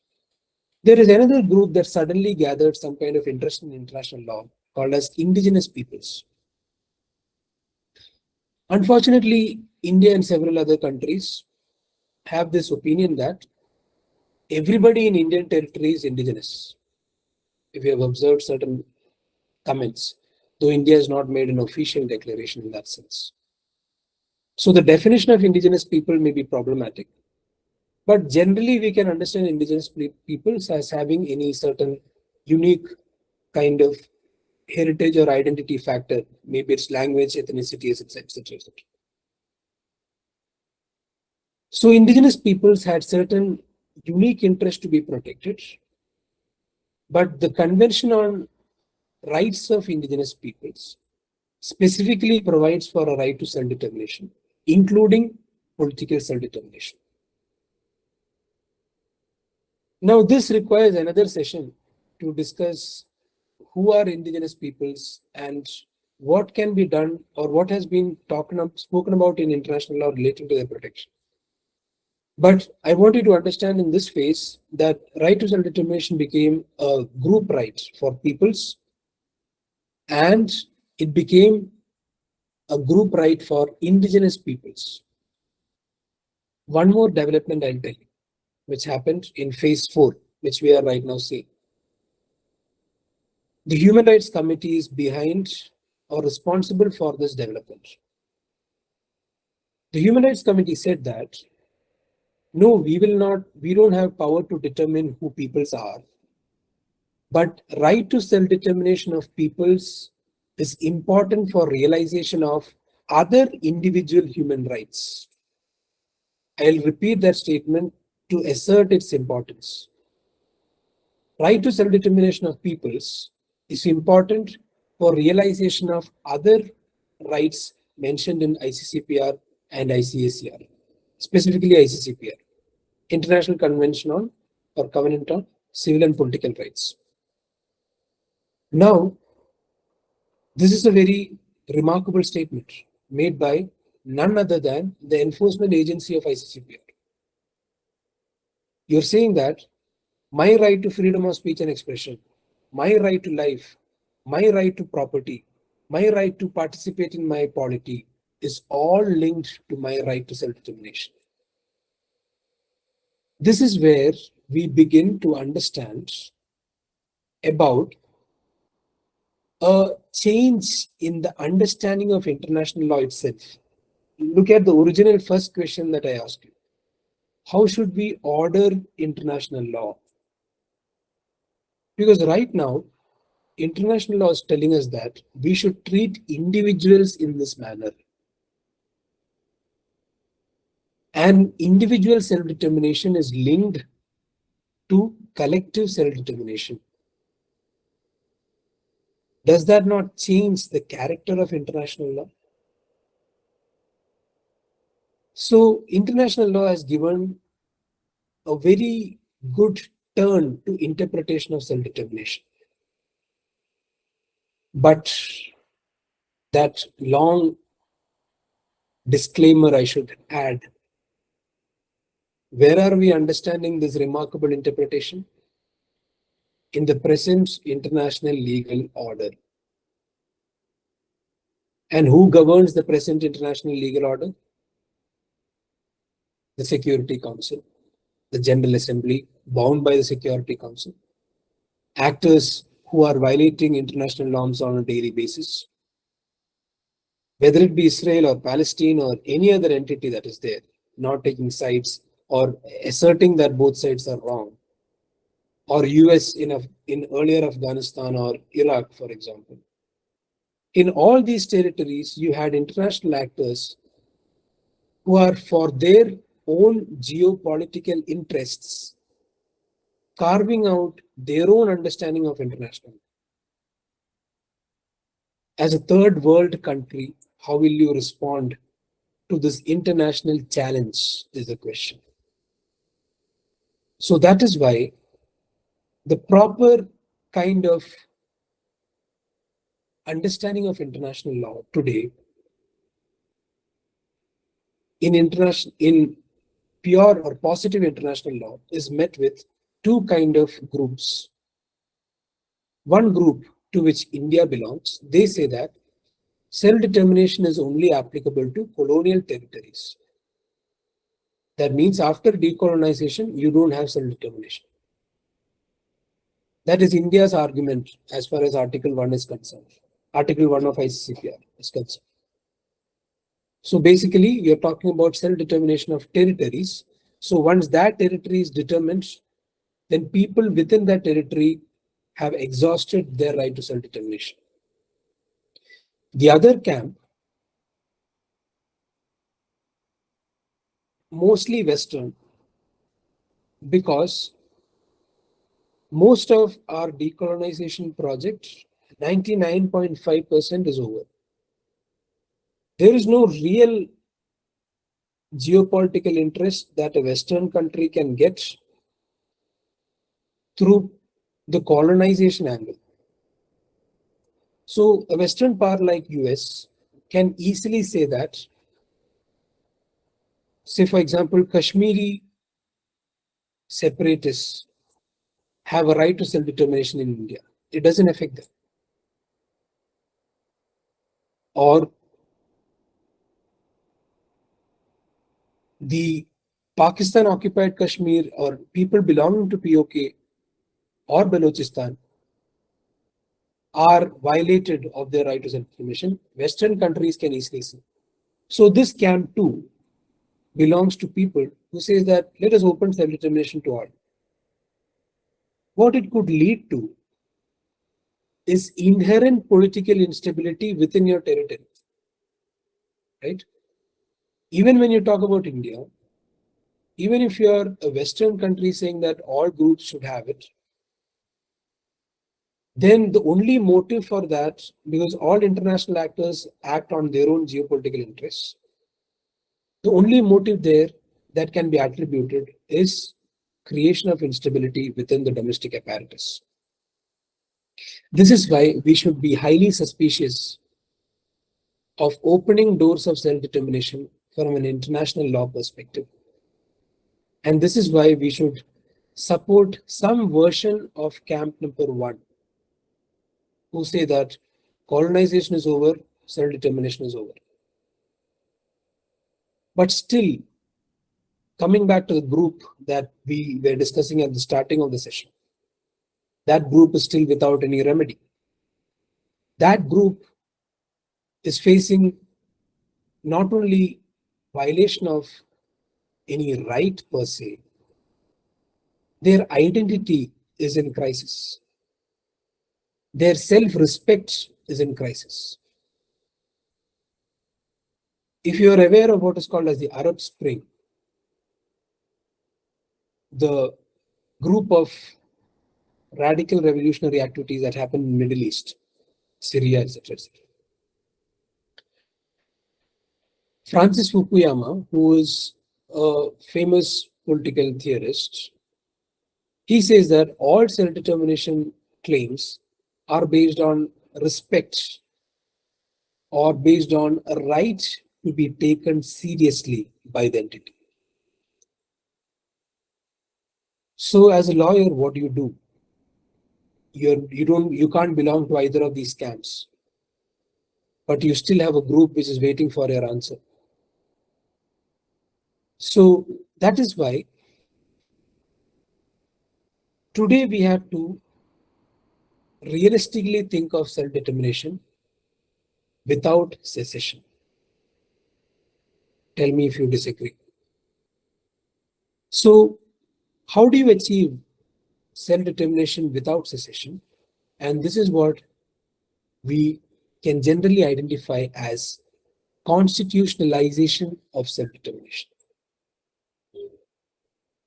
There is another group that suddenly gathered some kind of interest in international law called as indigenous peoples. Unfortunately, India and several other countries have this opinion that everybody in Indian territory is indigenous. If you have observed certain comments, though India has not made an official declaration in that sense. So the definition of indigenous people may be problematic, but generally we can understand indigenous peoples as having any certain unique kind of heritage or identity factor. Maybe it's language, ethnicity, etc., etc., etc. So indigenous peoples had certain unique interests to be protected, but the Convention on Rights of Indigenous Peoples specifically provides for a right to self-determination, including political self-determination. Now, this requires another session to discuss who are indigenous peoples and what can be done or what has been spoken about in international law relating to their protection. But I want you to understand in this phase that right to self-determination became a group right for peoples, and it became a group right for indigenous peoples. One more development I'll tell you, which happened in phase 4, which we are right now seeing. The Human Rights Committee is behind or responsible for this development. The Human Rights Committee said that, no, we don't have power to determine who peoples are, but right to self-determination of peoples is important for realization of other individual human rights. I'll repeat that statement to assert its importance. Right to self-determination of peoples is important for realization of other rights mentioned in ICCPR and ICACR, specifically ICCPR, International Convention on or Covenant on Civil and Political Rights. Now, this is a very remarkable statement made by none other than the enforcement agency of ICCPR. You're saying that my right to freedom of speech and expression, my right to life, my right to property, my right to participate in my polity is all linked to my right to self-determination. This is where we begin to understand about a change in the understanding of international law itself. Look at the original first question that I asked you. How should we order international law? Because right now, international law is telling us that we should treat individuals in this manner. And individual self-determination is linked to collective self-determination. Does that not change the character of international law? So international law has given a very good turn to interpretation of self-determination. But that long disclaimer I should add, where are we understanding this remarkable interpretation? In the present international legal order. And who governs the present international legal order? The Security Council, the General Assembly, bound by the Security Council. Actors who are violating international norms on a daily basis, whether it be Israel or Palestine or any other entity that is there, not taking sides or asserting that both sides are wrong, or US in earlier Afghanistan or Iraq, for example. In all these territories, you had international actors who are for their own geopolitical interests carving out their own understanding of international. As a third world country, how will you respond to this international challenge is the question. So that is why the proper kind of understanding of international law today in pure or positive international law is met with two kind of groups. One group to which India belongs, they say that self-determination is only applicable to colonial territories. That means after decolonization, you don't have self-determination. That is India's argument as far as Article 1 is concerned. Article 1 of ICCPR is concerned. So basically, you're talking about self-determination of territories. So once that territory is determined, then people within that territory have exhausted their right to self-determination. The other camp, mostly Western, because most of our decolonization project, 99.5% is over. There is no real geopolitical interest that a Western country can get through the colonization angle. So a Western power like US can easily say that, say for example, Kashmiri separatists have a right to self-determination in India. It doesn't affect them. Or the Pakistan occupied Kashmir or people belonging to POK or Balochistan are violated of their right to self-determination. Western countries can easily see. So this camp too belongs to people who says that let us open self-determination to all. What it could lead to is inherent political instability within your territory, right? Even when you talk about India, even if you're a Western country saying that all groups should have it, then the only motive for that, because all international actors act on their own geopolitical interests, the only motive there that can be attributed is creation of instability within the domestic apparatus. This is why we should be highly suspicious of opening doors of self-determination from an international law perspective. And this is why we should support some version of camp number one, who say that colonization is over, self-determination is over. But still, coming back to the group that we were discussing at the starting of the session, that group is still without any remedy. That group is facing not only violation of any right per se, their identity is in crisis. Their self-respect is in crisis. If you are aware of what is called as the Arab Spring, the group of radical revolutionary activities that happened in the Middle East, Syria, etc., etc. Francis Fukuyama, who is a famous political theorist, he says that all self-determination claims are based on respect or based on a right to be taken seriously by the entity. So as a lawyer, what do you do? You can't belong to either of these camps, but you still have a group which is waiting for your answer. So that is why today we have to realistically think of self-determination without secession. Tell me if you disagree. So how do you achieve self-determination without secession? And this is what we can generally identify as constitutionalization of self-determination.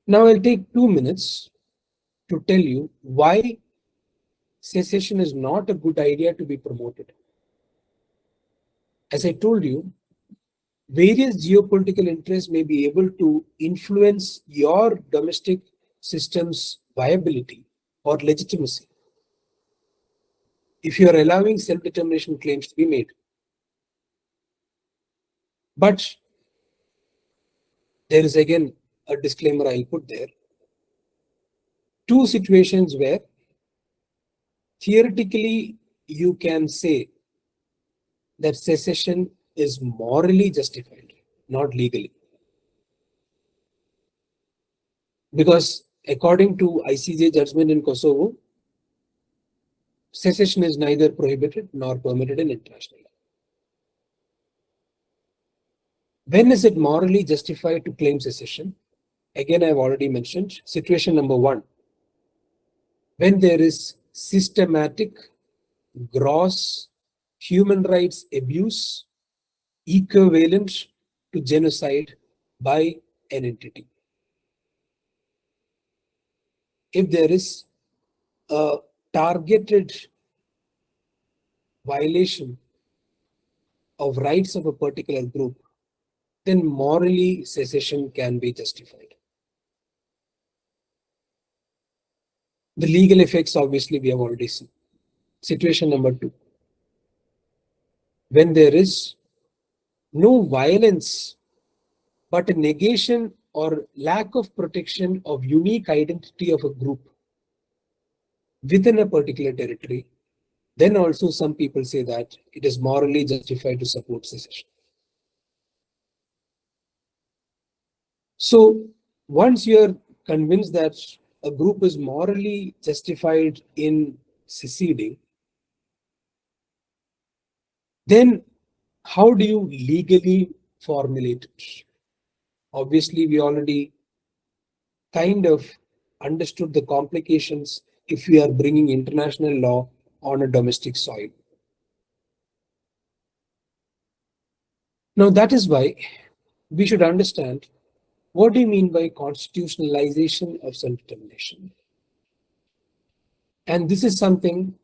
Now I'll take 2 minutes to tell you why secession is not a good idea to be promoted. As I told you, various geopolitical interests may be able to influence your domestic system's viability or legitimacy if you are allowing self-determination claims to be made. But there is again a disclaimer I'll put there. Two situations where theoretically you can say that secession is morally justified, not legally. Because according to ICJ judgment in Kosovo, secession is neither prohibited nor permitted in international law. When is it morally justified to claim secession? Again, I've already mentioned situation number one, when there is systematic, gross human rights abuse equivalent to genocide by an entity. If there is a targeted violation of rights of a particular group, then morally secession can be justified. The legal effects, obviously, we have already seen. Situation number two, when there is no violence but a negation or lack of protection of unique identity of a group within a particular territory, then also some people say that it is morally justified to support secession. So once you are convinced that a group is morally justified in seceding, then how do you legally formulate it? Obviously, we already kind of understood the complications if we are bringing international law on a domestic soil. Now, that is why we should understand, what do you mean by constitutionalization of self-determination? And this is something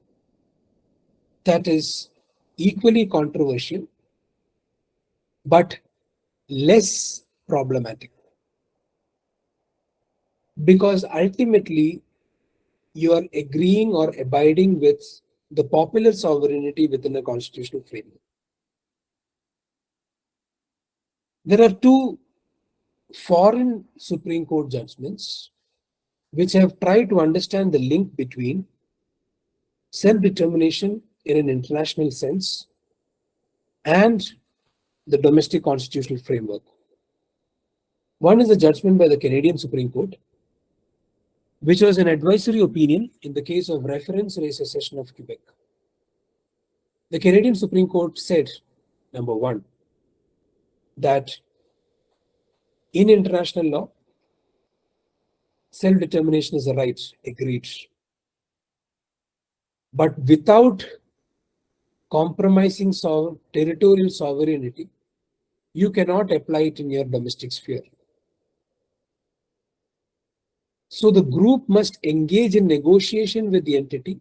that is equally controversial, but less problematic. Because ultimately, you are agreeing or abiding with the popular sovereignty within a constitutional framework. There are two foreign Supreme Court judgments which have tried to understand the link between self-determination in an international sense and the domestic constitutional framework. One is a judgment by the Canadian Supreme Court, which was an advisory opinion in the case of reference re secession of Quebec. The Canadian Supreme Court said, number one, that in international law, self-determination is a right, agreed. But without compromising territorial sovereignty, you cannot apply it in your domestic sphere. So the group must engage in negotiation with the entity,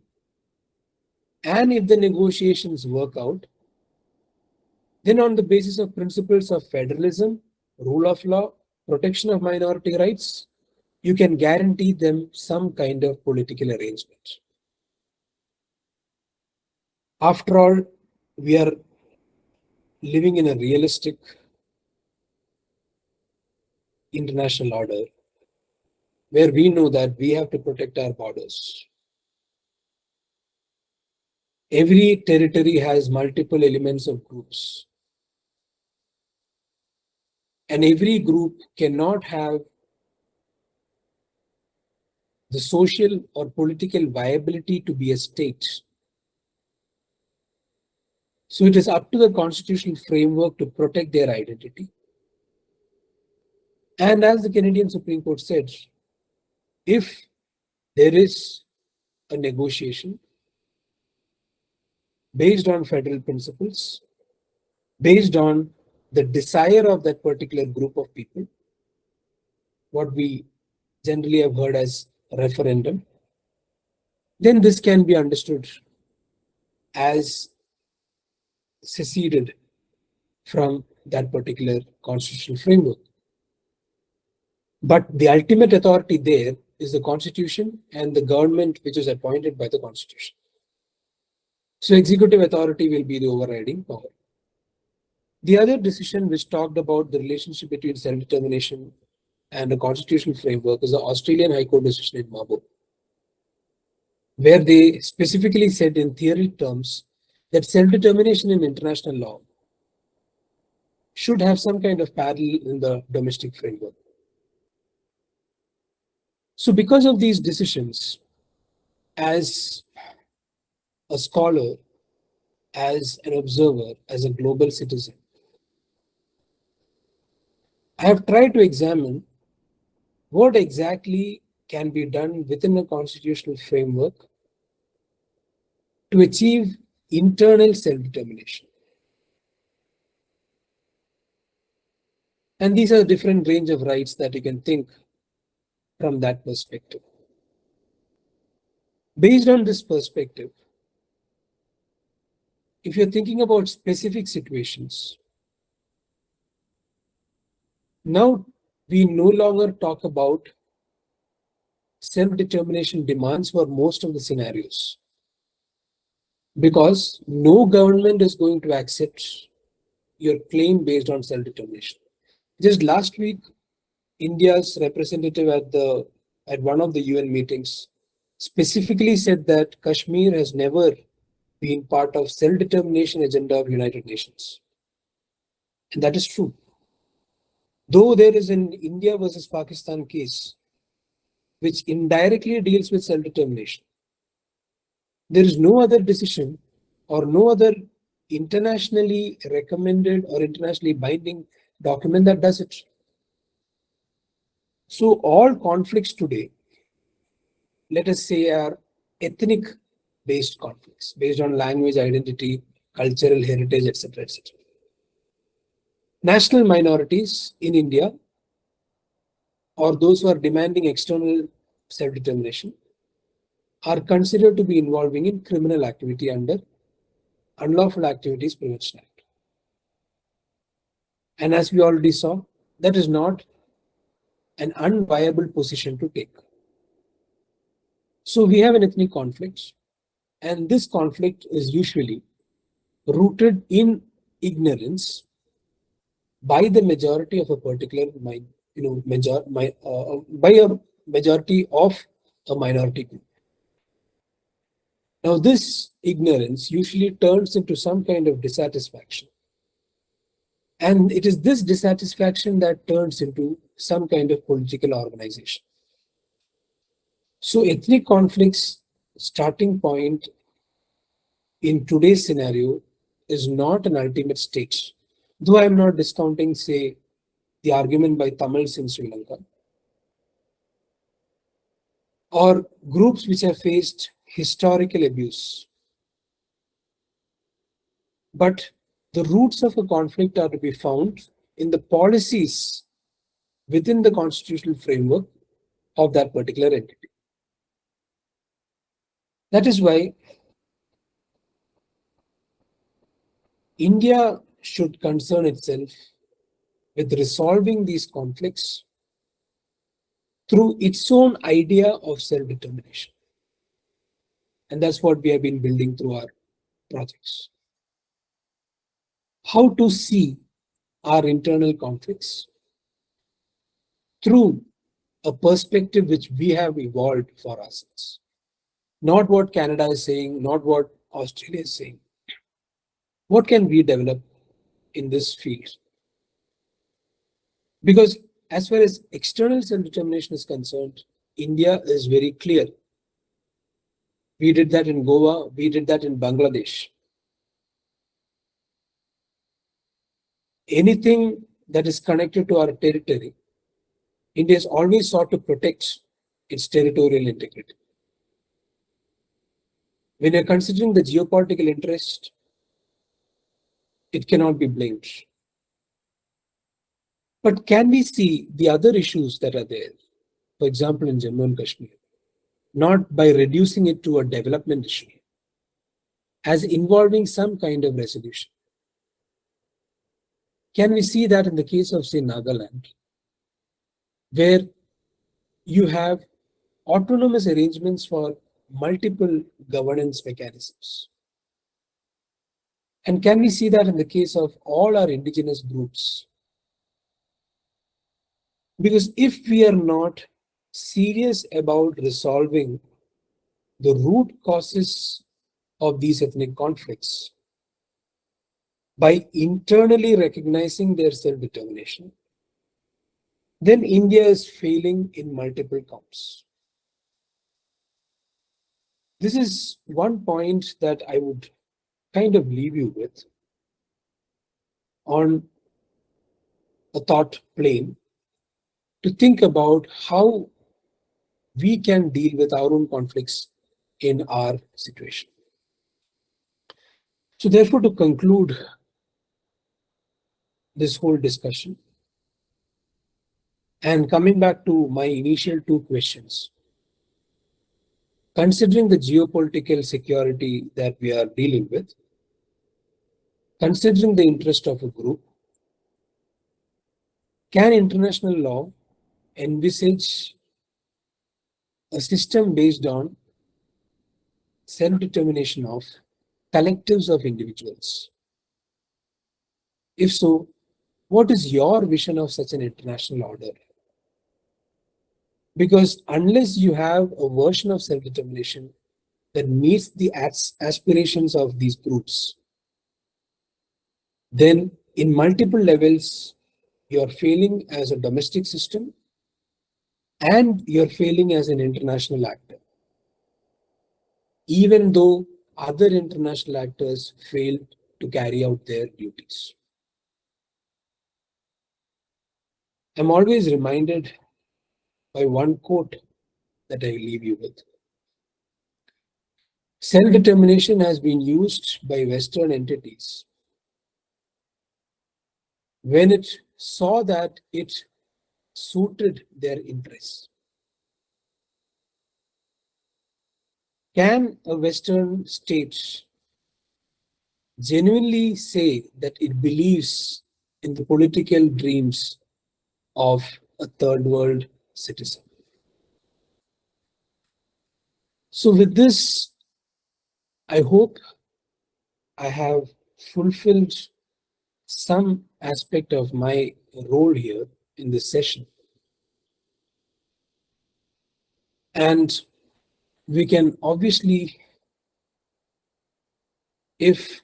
and if the negotiations work out, then on the basis of principles of federalism, rule of law, protection of minority rights, you can guarantee them some kind of political arrangement. After all, we are living in a realistic international order where we know that we have to protect our borders. Every territory has multiple elements of groups, and every group cannot have the social or political viability to be a state. So it is up to the constitutional framework to protect their identity. And as the Canadian Supreme Court said, if there is a negotiation based on federal principles, based on the desire of that particular group of people, what we generally have heard as referendum, then this can be understood as seceded from that particular constitutional framework. But the ultimate authority there is the Constitution and the government which is appointed by the Constitution. So executive authority will be the overriding power. The other decision which talked about the relationship between self-determination and a constitutional framework is the Australian High Court decision in Mabo, where they specifically said in theory terms that self-determination in international law should have some kind of parallel in the domestic framework. So because of these decisions, as a scholar, as an observer, as a global citizen, I have tried to examine what exactly can be done within a constitutional framework to achieve internal self-determination. And these are different range of rights that you can think from that perspective. Based on this perspective, if you're thinking about specific situations, now we no longer talk about self-determination demands for most of the scenarios, because no government is going to accept your claim based on self-determination. Just last week, India's representative at one of the UN meetings specifically said that Kashmir has never been part of self-determination agenda of United Nations. And that is true. Though there is an India versus Pakistan case which indirectly deals with self-determination, there is no other decision or no other internationally recommended or internationally binding document that does it. So all conflicts today, let us say, are ethnic based conflicts based on language, identity, cultural heritage, etc. etc. National minorities in India, or those who are demanding external self-determination, are considered to be involving in criminal activity under Unlawful Activities Prevention Act. And as we already saw, that is not an unviable position to take. So we have an ethnic conflict, and this conflict is usually rooted in ignorance by the majority of a particular by a majority of a minority group. Now, this ignorance usually turns into some kind of dissatisfaction. And it is this dissatisfaction that turns into some kind of political organization. So, ethnic conflicts starting point in today's scenario is not an ultimate state. Though I am not discounting, say, the argument by Tamils in Sri Lanka, or groups which have faced historical abuse. But the roots of a conflict are to be found in the policies within the constitutional framework of that particular entity. That is why India should concern itself with resolving these conflicts through its own idea of self-determination. And that's what we have been building through our projects. How to see our internal conflicts through a perspective which we have evolved for ourselves. Not what Canada is saying, not what Australia is saying. What can we develop in this field? Because as far as external self-determination is concerned, India is very clear. We did that in Goa, we did that in Bangladesh. Anything that is connected to our territory, India has always sought to protect its territorial integrity. When you're considering the geopolitical interest, it cannot be blamed. But can we see the other issues that are there, for example, in Jammu and Kashmir, not by reducing it to a development issue, as involving some kind of resolution? Can we see that in the case of, say, Nagaland, where you have autonomous arrangements for multiple governance mechanisms? And can we see that in the case of all our indigenous groups? Because if we are not serious about resolving the root causes of these ethnic conflicts by internally recognizing their self-determination, then India is failing in multiple counts. This is one point that I would kind of leave you with on a thought plane to think about how we can deal with our own conflicts in our situation. So, therefore, to conclude this whole discussion and coming back to my initial two questions, considering the geopolitical security that we are dealing with, considering the interest of a group, can international law envisage a system based on self determination of collectives of individuals? If so, what is your vision of such an international order? Because unless you have a version of self determination that meets the aspirations of these groups, then in multiple levels, you're failing as a domestic system and you're failing as an international actor, even though other international actors failed to carry out their duties. I'm always reminded by one quote that I leave you with. Self determination has been used by Western entities when it saw that it suited their interests. Can a Western state genuinely say that it believes in the political dreams of a third world citizen? So, with this, I hope I have fulfilled some aspect of my role here in this session. And we can obviously, if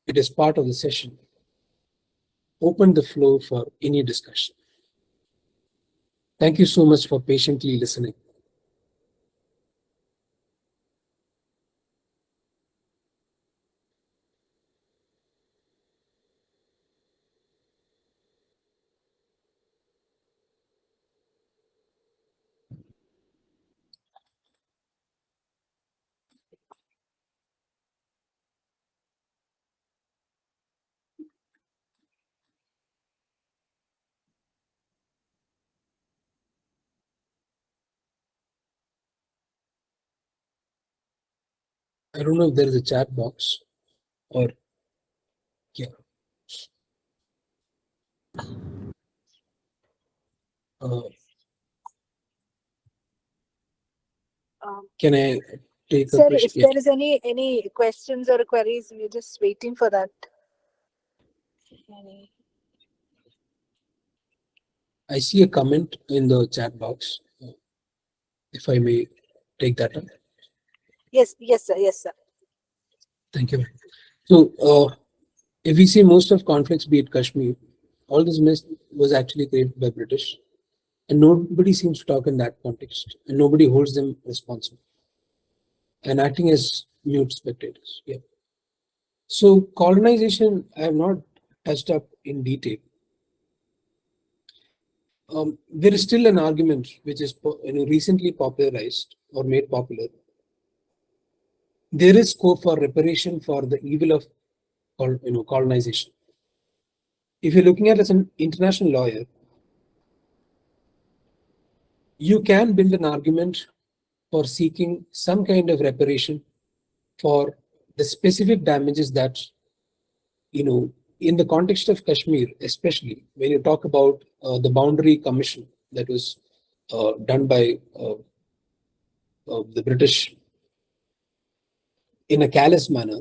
it is part of the session, open the floor for any discussion. Thank you so much for patiently listening. I don't know if there is a chat box or yeah. Uh, can I take a Sir, question? if Yeah. there is any questions or queries, we're just waiting for that. Any- I see a comment in the chat box. If I may take that up. Yes, yes, sir. Yes, sir. Thank you. So, if we see most of conflicts, be it Kashmir, all this mess was actually created by British, and nobody seems to talk in that context, and nobody holds them responsible, and acting as mute spectators. Yeah. So, colonization, I have not touched up in detail. There is still an argument which is recently popularized or made popular. There is scope for reparation for the evil of colonization. If you're looking at it as an international lawyer, you can build an argument for seeking some kind of reparation for the specific damages that, in the context of Kashmir, especially when you talk about the boundary commission that was done by the British in a callous manner,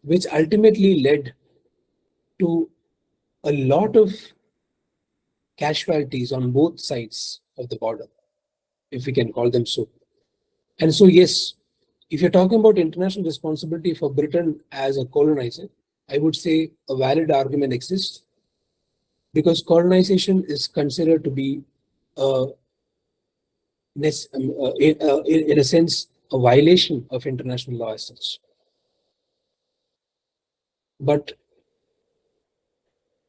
which ultimately led to a lot of casualties on both sides of the border, if we can call them so. And so, yes, if you're talking about international responsibility for Britain as a colonizer, I would say a valid argument exists because colonization is considered to be, in a sense, a violation of international law as such. But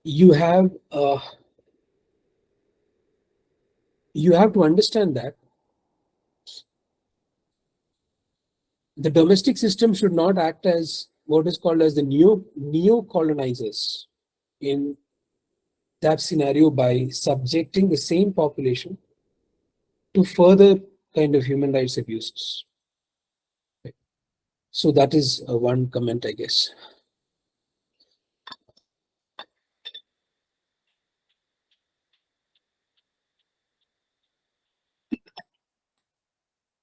you have you have to understand that the domestic system should not act as what is called as the neo-colonizers in that scenario by subjecting the same population to further kind of human rights abuses. So that is one comment, I guess.